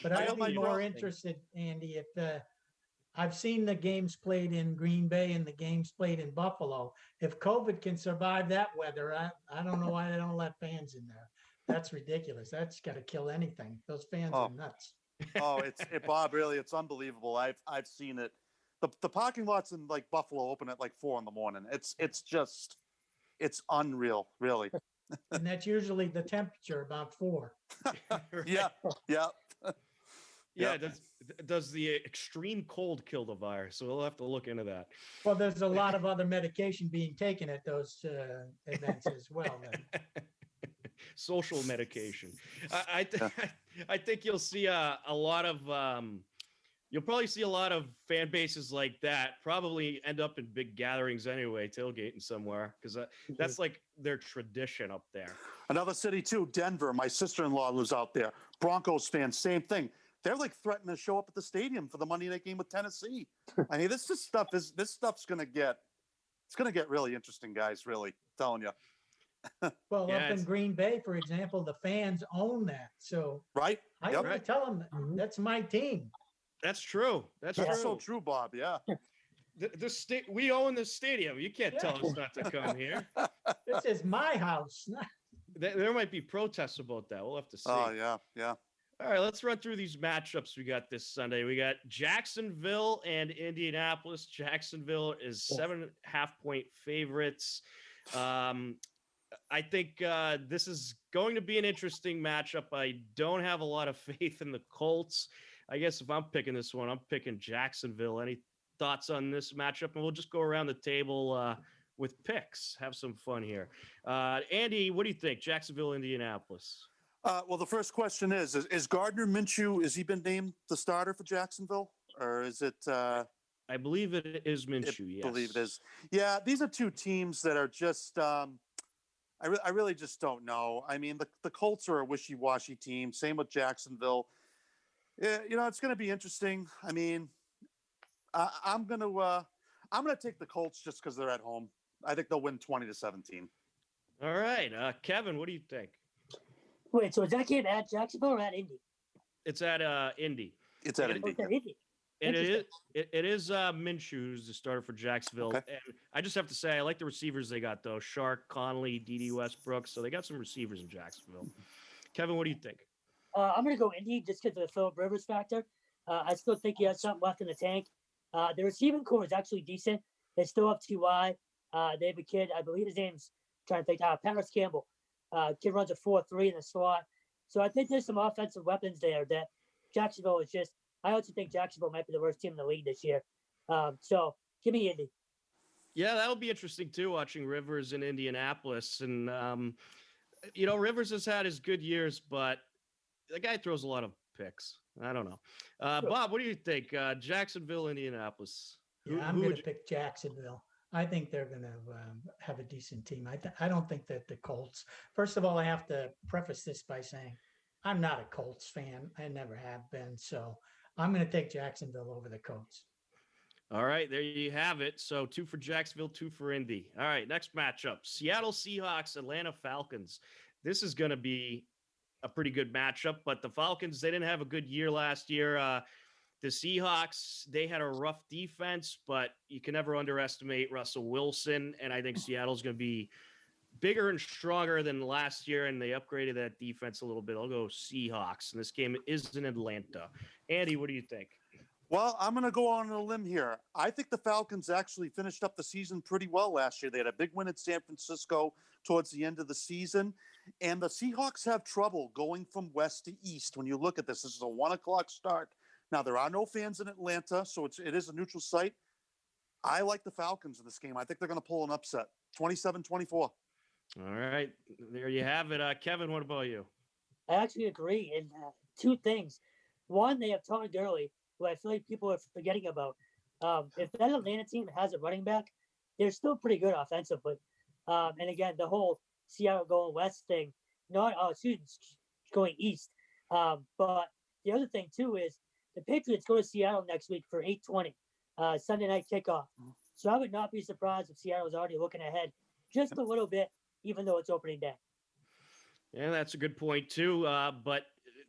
But I I'd got my be more brother- interested, Andy, if I've seen the games played in Green Bay and the games played in Buffalo. If COVID can survive that weather, I don't know why they don't let fans in there. That's ridiculous. That's got to kill anything. Those fans Oh. are nuts. Oh, Bob, really, it's unbelievable. I've seen it. The parking lots in like Buffalo open at like 4 a.m. It's unreal, really. And that's usually the temperature, about 4. Right. Yeah, yeah. Yeah. Yeah. Does the extreme cold kill the virus? So we'll have to look into that. Well, there's a lot of other medication being taken at those events as well. Then. Social medication. I think you'll see a lot of you'll probably see a lot of fan bases like that probably end up in big gatherings anyway, tailgating somewhere, because that's like their tradition up there. Another city too, Denver. My sister-in-law lives out there. Broncos fans, same thing. They're like threatening to show up at the stadium for the Monday night game with Tennessee. I mean, this stuff's gonna get really interesting, guys. Really, telling you. Well, Yeah, up in it's- Green Bay, for example, the fans own that. So Right? I Yep. gotta tell them that's my team. That's true. That's That's true. so true, Bob. Yeah. We own the stadium. You can't tell us not to come here. This is my house. There might be protests about that. We'll have to see. Oh yeah, yeah. All right, let's run through these matchups we got this Sunday. We got Jacksonville and Indianapolis. Jacksonville is 7.5-point favorites. I think this is going to be an interesting matchup. I don't have a lot of faith in the Colts. I guess if I'm picking this one, I'm picking Jacksonville. Any thoughts on this matchup? And we'll just go around the table with picks. Have some fun here. Andy, what do you think? Jacksonville, Indianapolis. Well, the first question is Gardner Minshew, has he been named the starter for Jacksonville? Or is it I believe it is Minshew, yes. I believe it is. Yeah, these are two teams that are just I really just don't know. I mean, the Colts are a wishy-washy team. Same with Jacksonville. Yeah, it's going to be interesting. I mean, I'm going to take the Colts just because they're at home. I think they'll win 20-17. All right, Kevin, what do you think? Wait, so is that game at Jacksonville or at Indy? It's at Indy. It's at And Oh, Indy. it's at Indy. And Interesting. it is Minshew who's the starter for Jacksonville. Okay. And I just have to say, I like the receivers they got, though. Shark, Conley, D.D. Westbrook. So they got some receivers in Jacksonville. Kevin, what do you think? I'm going to go Indy just because of the Philip Rivers factor. I still think he has something left in the tank. The receiving core is actually decent. They still have T.Y. They have a kid, I believe his name's, trying to think, Paris Campbell. Kid runs a 4.3 in the slot. So I think there's some offensive weapons there that Jacksonville is just, I also think Jacksonville might be the worst team in the league this year. So give me Indy. Yeah, that'll be interesting, too, watching Rivers in Indianapolis. And, Rivers has had his good years, but the guy throws a lot of picks. I don't know. Sure. Bob, what do you think? Jacksonville, Indianapolis. Yeah, I'm who going would to you- pick Jacksonville. I think they're going to have a decent team. I don't think that the Colts. First of all, I have to preface this by saying I'm not a Colts fan. I never have been. So I'm going to take Jacksonville over the Colts. All right, there you have it. So 2 for Jacksonville, 2 for Indy. All right, next matchup: Seattle Seahawks, Atlanta Falcons. This is going to be a pretty good matchup, but the Falcons, they didn't have a good year last year. The Seahawks, they had a rough defense, but you can never underestimate Russell Wilson. And I think Seattle's going to be bigger and stronger than last year, and they upgraded that defense a little bit. I'll go Seahawks, and this game is in Atlanta. Andy, what do you think? Well, I'm going to go on a limb here. I think the Falcons actually finished up the season pretty well last year. They had a big win at San Francisco towards the end of the season. And the Seahawks have trouble going from west to east. When you look at this is a 1:00 start. Now, there are no fans in Atlanta, so it is a neutral site. I like the Falcons in this game. I think they're going to pull an upset, 27-24. All right, there you have it. Kevin, what about you? I actually agree in two things. One, they have Todd Gurley, who I feel like people are forgetting about. If that Atlanta team has a running back, they're still pretty good offensively. And again, the whole Seattle going west thing, going east. But the other thing too is the Patriots go to Seattle next week for 8:20 Sunday night kickoff. So I would not be surprised if Seattle is already looking ahead just a little bit, even though it's opening day. Yeah, that's a good point too. But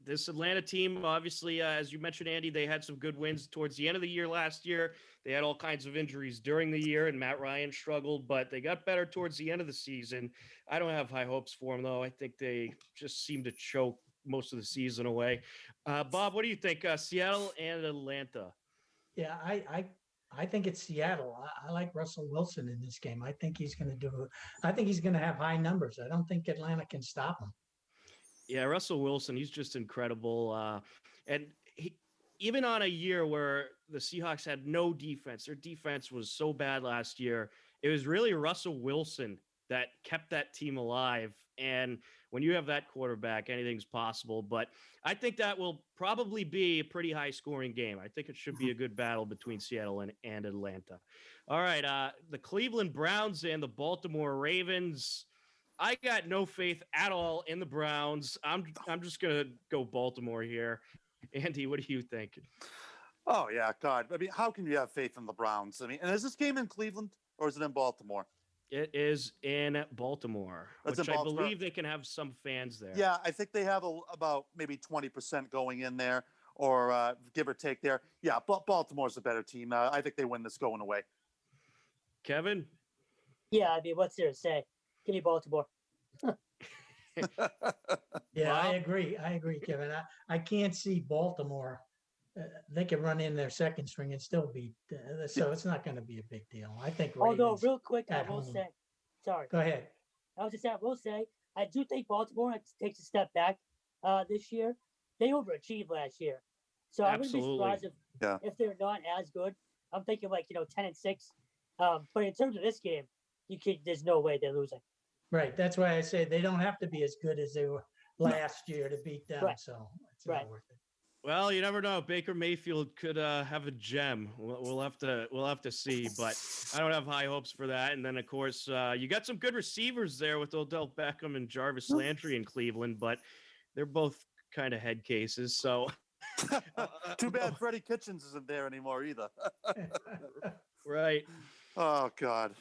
this Atlanta team, obviously, as you mentioned, Andy, they had some good wins towards the end of the year last year. They had all kinds of injuries during the year, and Matt Ryan struggled, but they got better towards the end of the season. I don't have high hopes for them, though. I think they just seem to choke most of the season away. Bob, what do you think? Seattle and Atlanta. Yeah, I think it's Seattle. I like Russell Wilson in this game. I think he's going to do. I think he's going to have high numbers. I don't think Atlanta can stop him. Yeah, Russell Wilson, he's just incredible. And even on a year where the Seahawks had no defense, their defense was so bad last year. It was really Russell Wilson that kept that team alive. And when you have that quarterback, anything's possible. But I think that will probably be a pretty high scoring game. I think it should be a good battle between Seattle and Atlanta. All right. The Cleveland Browns and the Baltimore Ravens. I got no faith at all in the Browns. I'm just gonna go Baltimore here. Andy, what do you think? Oh yeah, God. I mean, how can you have faith in the Browns? I mean, and is this game in Cleveland or is it in Baltimore? It is in Baltimore, That's which in I Baltimore. believe they can have some fans there. Yeah, I think they have about maybe 20% going in there, or give or take there. Yeah, but Baltimore's a better team. I think they win this going away. Kevin? Yeah, I mean, what's there to say? Give me Baltimore. Yeah, I Bob? agree, Kevin. I can't see Baltimore. They can run in their second string and still beat. So it's not going to be a big deal. I think. Although, Ravens real quick, I at will home. say, sorry, Go ahead. I was just saying, I will say, I do think Baltimore takes a step back this year. They overachieved last year, so I wouldn't be Absolutely. surprised Yeah. if they're not as good. I'm thinking like 10-6. But in terms of this game, there's no way they're losing. Right. That's why I say they don't have to be as good as they were last year to beat them. Right. So it's Right. not worth it. Well, you never know. Baker Mayfield could have a gem. We'll have to see, but I don't have high hopes for that. And then, of course, you got some good receivers there with Odell Beckham and Jarvis Landry in Cleveland, but they're both kind of head cases. So Too bad Freddie Kitchens isn't there anymore either. right. Oh God.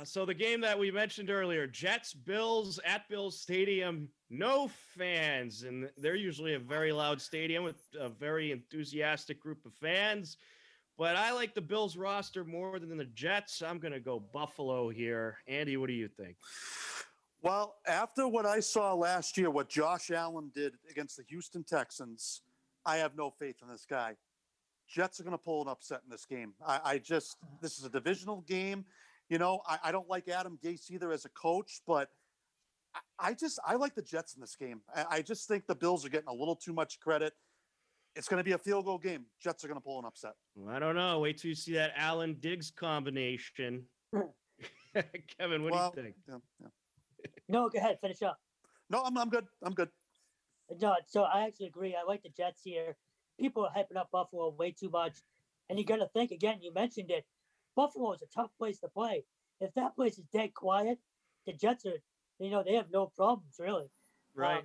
So the game that we mentioned earlier, Jets, Bills at Bills Stadium, no fans. And they're usually a very loud stadium with a very enthusiastic group of fans. But I like the Bills roster more than the Jets. I'm going to go Buffalo here. Andy, what do you think? Well, after what I saw last year, what Josh Allen did against the Houston Texans, I have no faith in this guy. Jets are going to pull an upset in this game. This is a divisional game. I don't like Adam Gase either as a coach, but I like the Jets in this game. I just think the Bills are getting a little too much credit. It's going to be a field goal game. Jets are going to pull an upset. Well, I don't know. Wait till you see that Allen Diggs combination. Kevin, what do you think? Yeah. No, go ahead, finish up. No, I'm good. I'm good. No, so I actually agree. I like the Jets here. People are hyping up Buffalo way too much. And you got to think, again, you mentioned it. Buffalo is a tough place to play. If that place is dead quiet, the Jets are, they have no problems, really. Right.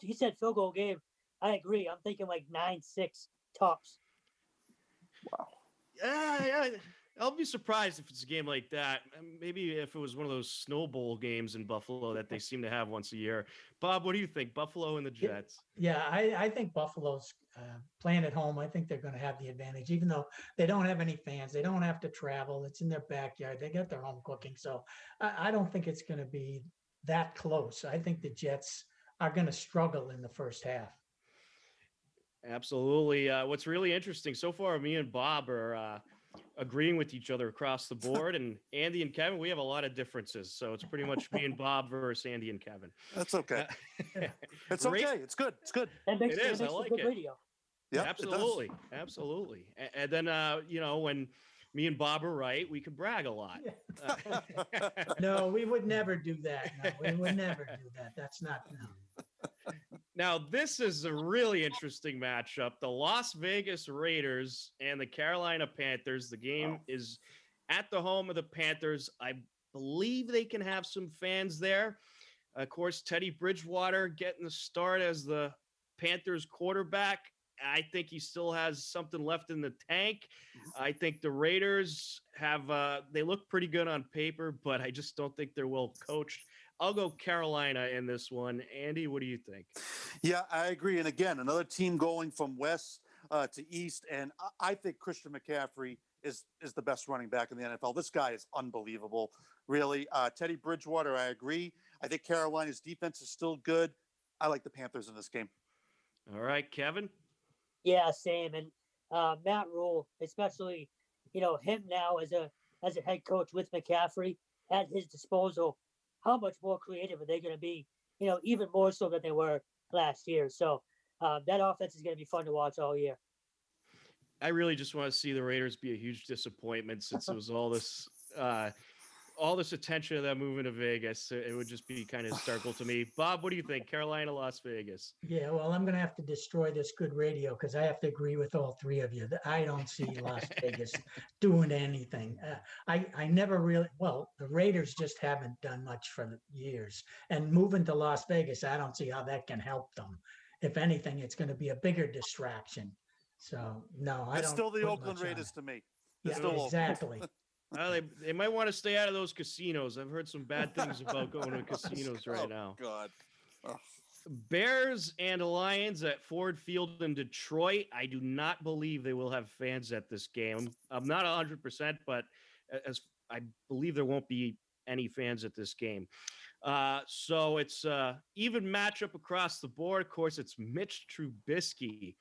He said field goal game. I agree. I'm thinking like 9-6 tops. Wow. Yeah. I'll be surprised if it's a game like that. Maybe if it was one of those Snow Bowl games in Buffalo that they seem to have once a year. Bob, what do you think? Buffalo and the Jets? Yeah, I think Buffalo's playing at home. I think they're going to have the advantage, even though they don't have any fans. They don't have to travel. It's in their backyard. They got their home cooking. So I don't think it's going to be that close. I think the Jets are going to struggle in the first half. Absolutely. What's really interesting so far, me and Bob are agreeing with each other across the board, and Andy and Kevin, we have a lot of differences. So it's pretty much me and Bob versus Andy and Kevin. That's okay. It's okay. It's good. It's good. That makes, It is. That makes I like good it. radio. Yeah, Absolutely. Absolutely. And then, when me and Bob are right, we could brag a lot. No, we would never do that. No, we would never do that. That's not. No. Now, this is a really interesting matchup. The Las Vegas Raiders and the Carolina Panthers. The game is at the home of the Panthers. I believe they can have some fans there. Of course, Teddy Bridgewater getting the start as the Panthers quarterback. I think he still has something left in the tank. I think the Raiders have they look pretty good on paper, but I just don't think they're well coached. I'll go Carolina in this one. Andy, what do you think? Yeah, I agree. And again, another team going from west to east, and I think Christian McCaffrey is the best running back in the NFL. This guy is unbelievable, really. Teddy Bridgewater, I agree. I think Carolina's defense is still good. I like the Panthers in this game. All right, Kevin. Yeah, same. And Matt Rule, especially, him now as a head coach with McCaffrey at his disposal, how much more creative are they going to be? Even more so than they were last year. So that offense is going to be fun to watch all year. I really just want to see the Raiders be a huge disappointment since it was all this attention of them moving to Vegas. It would just be kind of hysterical to me. Bob, what do you think? Carolina, Las Vegas. Yeah, well, I'm going to have to destroy this good radio because I have to agree with all three of you. I don't see Las Vegas doing anything. I never really, well, the Raiders just haven't done much for the years. And moving to Las Vegas, I don't see how that can help them. If anything, it's going to be a bigger distraction. So, no, I don't. It's still the put Oakland much on Raiders it. to me. Yeah, It's still exactly. Well, they might want to stay out of those casinos. I've heard some bad things about going to casinos right now. God. Oh. Bears and Lions at Ford Field in Detroit. I do not believe they will have fans at this game. I'm not 100%, but as I believe there won't be any fans at this game. So it's even matchup across the board. Of course, it's Mitch Trubisky,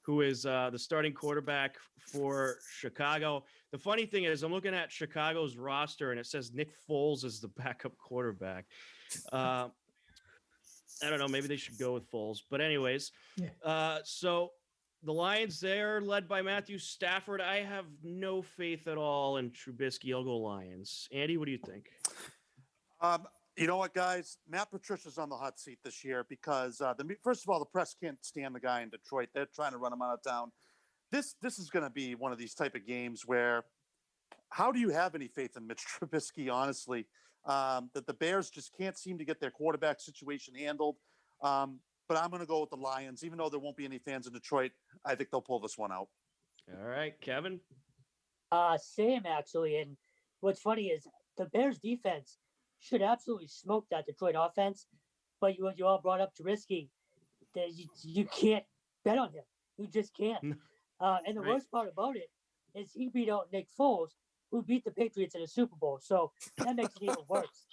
who is the starting quarterback for Chicago. The funny thing is, I'm looking at Chicago's roster, and it says Nick Foles is the backup quarterback. I don't know. Maybe they should go with Foles. But anyways, so the Lions, they're led by Matthew Stafford. I have no faith at all in Trubisky. I'll go Lions. Andy, what do you think? You know what, guys? Matt Patricia's on the hot seat this year because first of all, the press can't stand the guy in Detroit. They're trying to run him out of town. This is going to be one of these type of games where how do you have any faith in Mitch Trubisky, honestly? That the Bears just can't seem to get their quarterback situation handled. But I'm going to go with the Lions. Even though there won't be any fans in Detroit, I think they'll pull this one out. All right, Kevin? Same, actually. And what's funny is the Bears defense should absolutely smoke that Detroit offense. But you all brought up Trubisky. That you can't bet on him. You just can't. And the worst part about it is he beat out Nick Foles, who beat the Patriots in a Super Bowl. So that makes it even worse.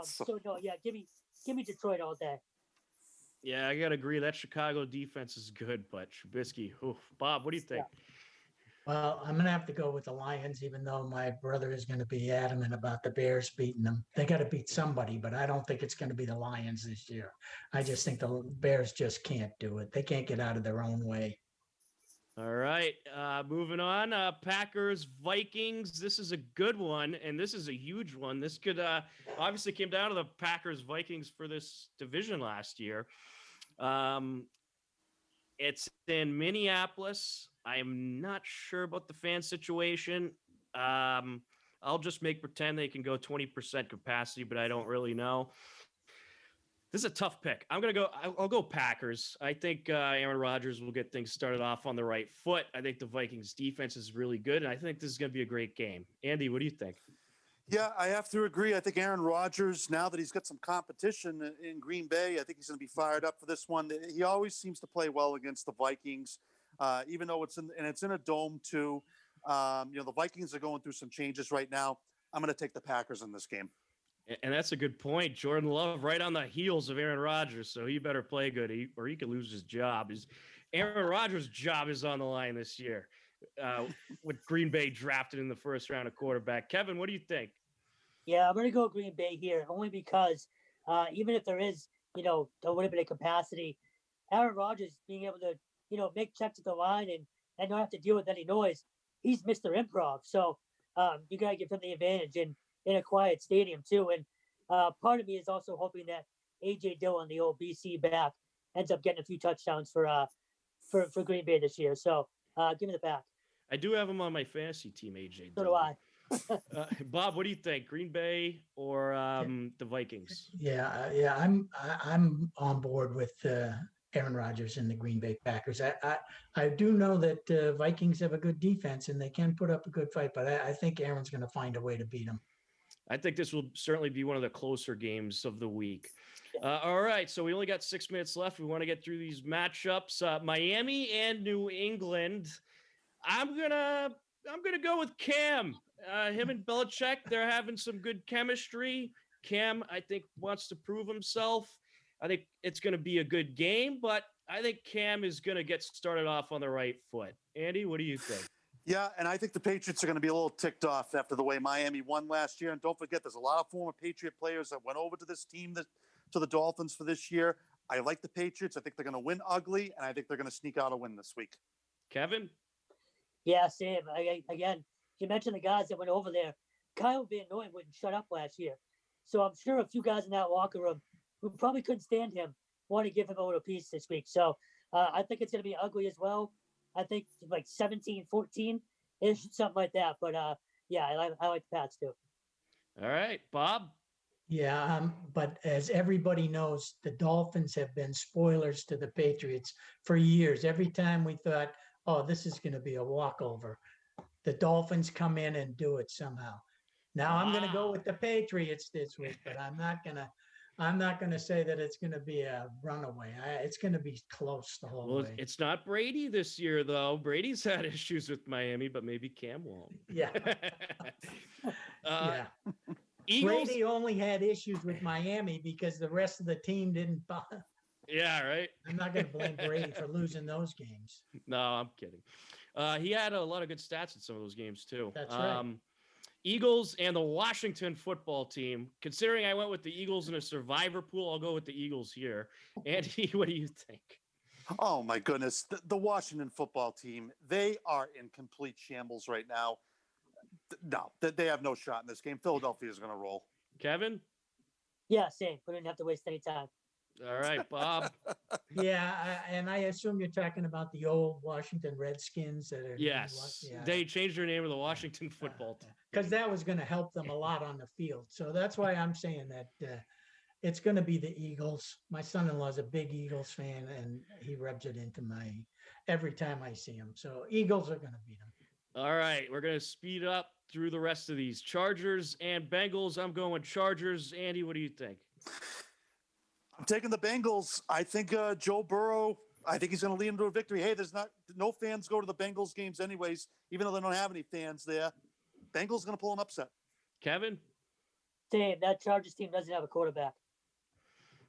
So no, yeah, give me Detroit all day. Yeah, I gotta agree. That Chicago defense is good, but Trubisky, oof. Bob, what do you think? Well, I'm going to have to go with the Lions, even though my brother is going to be adamant about the Bears beating them. They got to beat somebody, but I don't think it's going to be the Lions this year. I just think the Bears just can't do it. They can't get out of their own way. All right, moving on. Packers, Vikings. This is a good one, and this is a huge one. This could obviously came down to the Packers, Vikings for this division last year. It's in Minneapolis. I am not sure about the fan situation. I'll just pretend they can go 20% capacity, but I don't really know. This is a tough pick. I'll go Packers. I think Aaron Rodgers will get things started off on the right foot. I think the Vikings defense is really good, and I think this is going to be a great game. Andy, what do you think? Yeah, I have to agree. I think Aaron Rodgers, now that he's got some competition in Green Bay, I think he's going to be fired up for this one. He always seems to play well against the Vikings, even though it's in a dome too. The Vikings are going through some changes right now. I'm going to take the Packers in this game. And that's a good point. Jordan Love right on the heels of Aaron Rodgers, so he better play good or he could lose his job. Aaron Rodgers' job is on the line this year with Green Bay drafted in the first round of quarterback. Kevin, what do you think? Yeah, I'm going to go Green Bay here only because even if there is, a little bit of capacity, Aaron Rodgers being able to, make checks at the line and not have to deal with any noise, he's Mr. Improv. So you got to give him the advantage in a quiet stadium too. And part of me is also hoping that A.J. Dillon, the old BC back, ends up getting a few touchdowns for Green Bay this year. So give me the Pack. I do have him on my fantasy team, A.J. So Dillon. do I. Bob, what do you think? Green Bay or the Vikings? Yeah, I'm on board with Aaron Rodgers and the Green Bay Packers. I do know that Vikings have a good defense and they can put up a good fight, but I think Aaron's going to find a way to beat them. I think this will certainly be one of the closer games of the week. All right, so we only got 6 minutes left. We want to get through these matchups. Miami and New England. I'm gonna go with Cam. Him and Belichick, they're having some good chemistry. Cam, I think, wants to prove himself. I think it's going to be a good game, but I think Cam is going to get started off on the right foot. Andy, what do you think? Yeah, and I think the Patriots are going to be a little ticked off after the way Miami won last year. And don't forget, there's a lot of former Patriot players that went over to this team, to the Dolphins for this year. I like the Patriots. I think they're going to win ugly, and I think they're going to sneak out a win this week. Kevin? Yeah, same. Again, you mentioned the guys that went over there. Kyle Van Noy wouldn't shut up last year. So I'm sure a few guys in that locker room who probably couldn't stand him want to give him a little piece this week. So I think it's going to be ugly as well. I think like 17-14 ish, something like that. But yeah, I like the Pats too. All right, Bob? Yeah, but as everybody knows, the Dolphins have been spoilers to the Patriots for years. Every time we thought, oh, this is going to be a walkover, the Dolphins come in and do it somehow. Now I'm going to go with the Patriots this week, but I'm not going to say that it's going to be a runaway. It's going to be close the whole way. It's not Brady this year, though. Brady's had issues with Miami, but maybe Cam won't. Yeah. Yeah. Eagles? Brady only had issues with Miami because the rest of the team didn't. Yeah, right. I'm not going to blame Brady for losing those games. No, I'm kidding. He had a lot of good stats in some of those games, too. That's right. Eagles and the Washington football team. Considering I went with the Eagles in a survivor pool, I'll go with the Eagles here. Andy, what do you think? Oh, my goodness. The Washington football team, they are in complete shambles right now. No, they have no shot in this game. Philadelphia is going to roll. Kevin? Yeah, same. We didn't have to waste any time. All right, Bob. Yeah, and I assume you're talking about the old Washington Redskins that are. Yes, they changed their name to the Washington football team. Because that was going to help them a lot on the field. So that's why I'm saying that it's going to be the Eagles. My son-in-law is a big Eagles fan, and he rubs it into every time I see him. So Eagles are going to beat them. All right, we're going to speed up through the rest of these. Chargers and Bengals. I'm going Chargers. Andy, what do you think? I'm taking the Bengals. I think Joe Burrow, I think he's going to lead them to a victory. Hey, there's no fans go to the Bengals games anyways, even though they don't have any fans there. Bengals going to pull an upset. Kevin? Same. That Chargers team doesn't have a quarterback.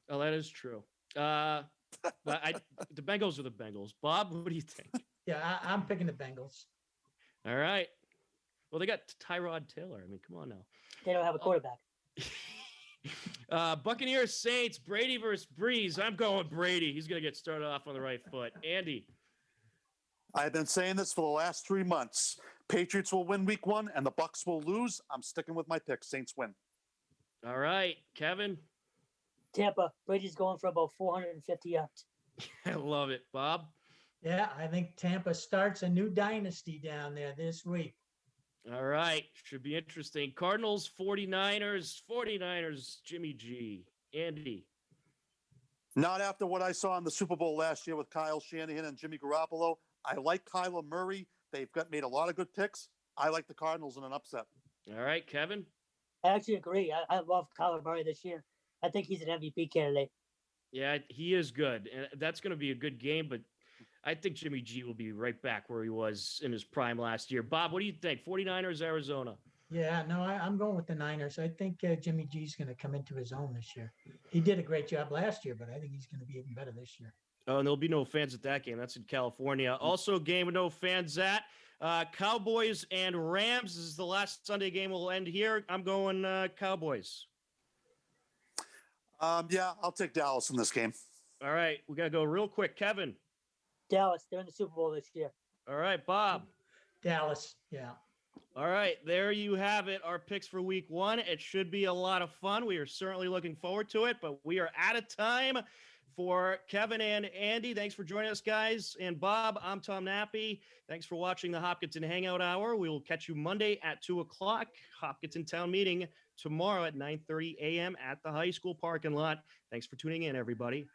Oh, that is true. But the Bengals are the Bengals. Bob, what do you think? Yeah, I'm picking the Bengals. All right. Well, they got Tyrod Taylor. I mean, come on now. They don't have a quarterback. Buccaneers Saints, Brady versus Breeze. I'm going Brady. He's going to get started off on the right foot. Andy? I've been saying this for the last 3 months. Patriots will win week 1 and the Bucs will lose. I'm sticking with my pick. Saints win. All right. Kevin? Tampa. Brady's going for about 450 yards. I love it. Bob? Yeah, I think Tampa starts a new dynasty down there this week. All right. Should be interesting. Cardinals, 49ers, Jimmy G. Andy? Not after what I saw in the Super Bowl last year with Kyle Shanahan and Jimmy Garoppolo. I like Kyler Murray. They've made a lot of good picks. I like the Cardinals in an upset. All right, Kevin? I actually agree. I love Kyler Murray this year. I think he's an MVP candidate. Yeah, he is good. And that's going to be a good game, but I think Jimmy G will be right back where he was in his prime last year. Bob, what do you think? 49ers, Arizona? Yeah, no, I'm going with the Niners. I think Jimmy G's going to come into his own this year. He did a great job last year, but I think he's going to be even better this year. Oh, and there'll be no fans at that game. That's in California. Also, a game with no fans at. Cowboys and Rams. This is the last Sunday game. We'll end here. I'm going Cowboys. Yeah, I'll take Dallas in this game. All right, we got to go real quick. Kevin? Dallas, they're in the Super Bowl this year. All right, Bob? Dallas, yeah. All right, there you have it. Our picks for week 1. It should be a lot of fun. We are certainly looking forward to it, but we are out of time. For Kevin and Andy, thanks for joining us, guys. And Bob, I'm Tom Nappi. Thanks for watching the Hopkinton Hangout Hour. We will catch you Monday at 2 o'clock. Hopkinton Town Meeting tomorrow at 9:30 a.m. at the high school parking lot. Thanks for tuning in, everybody.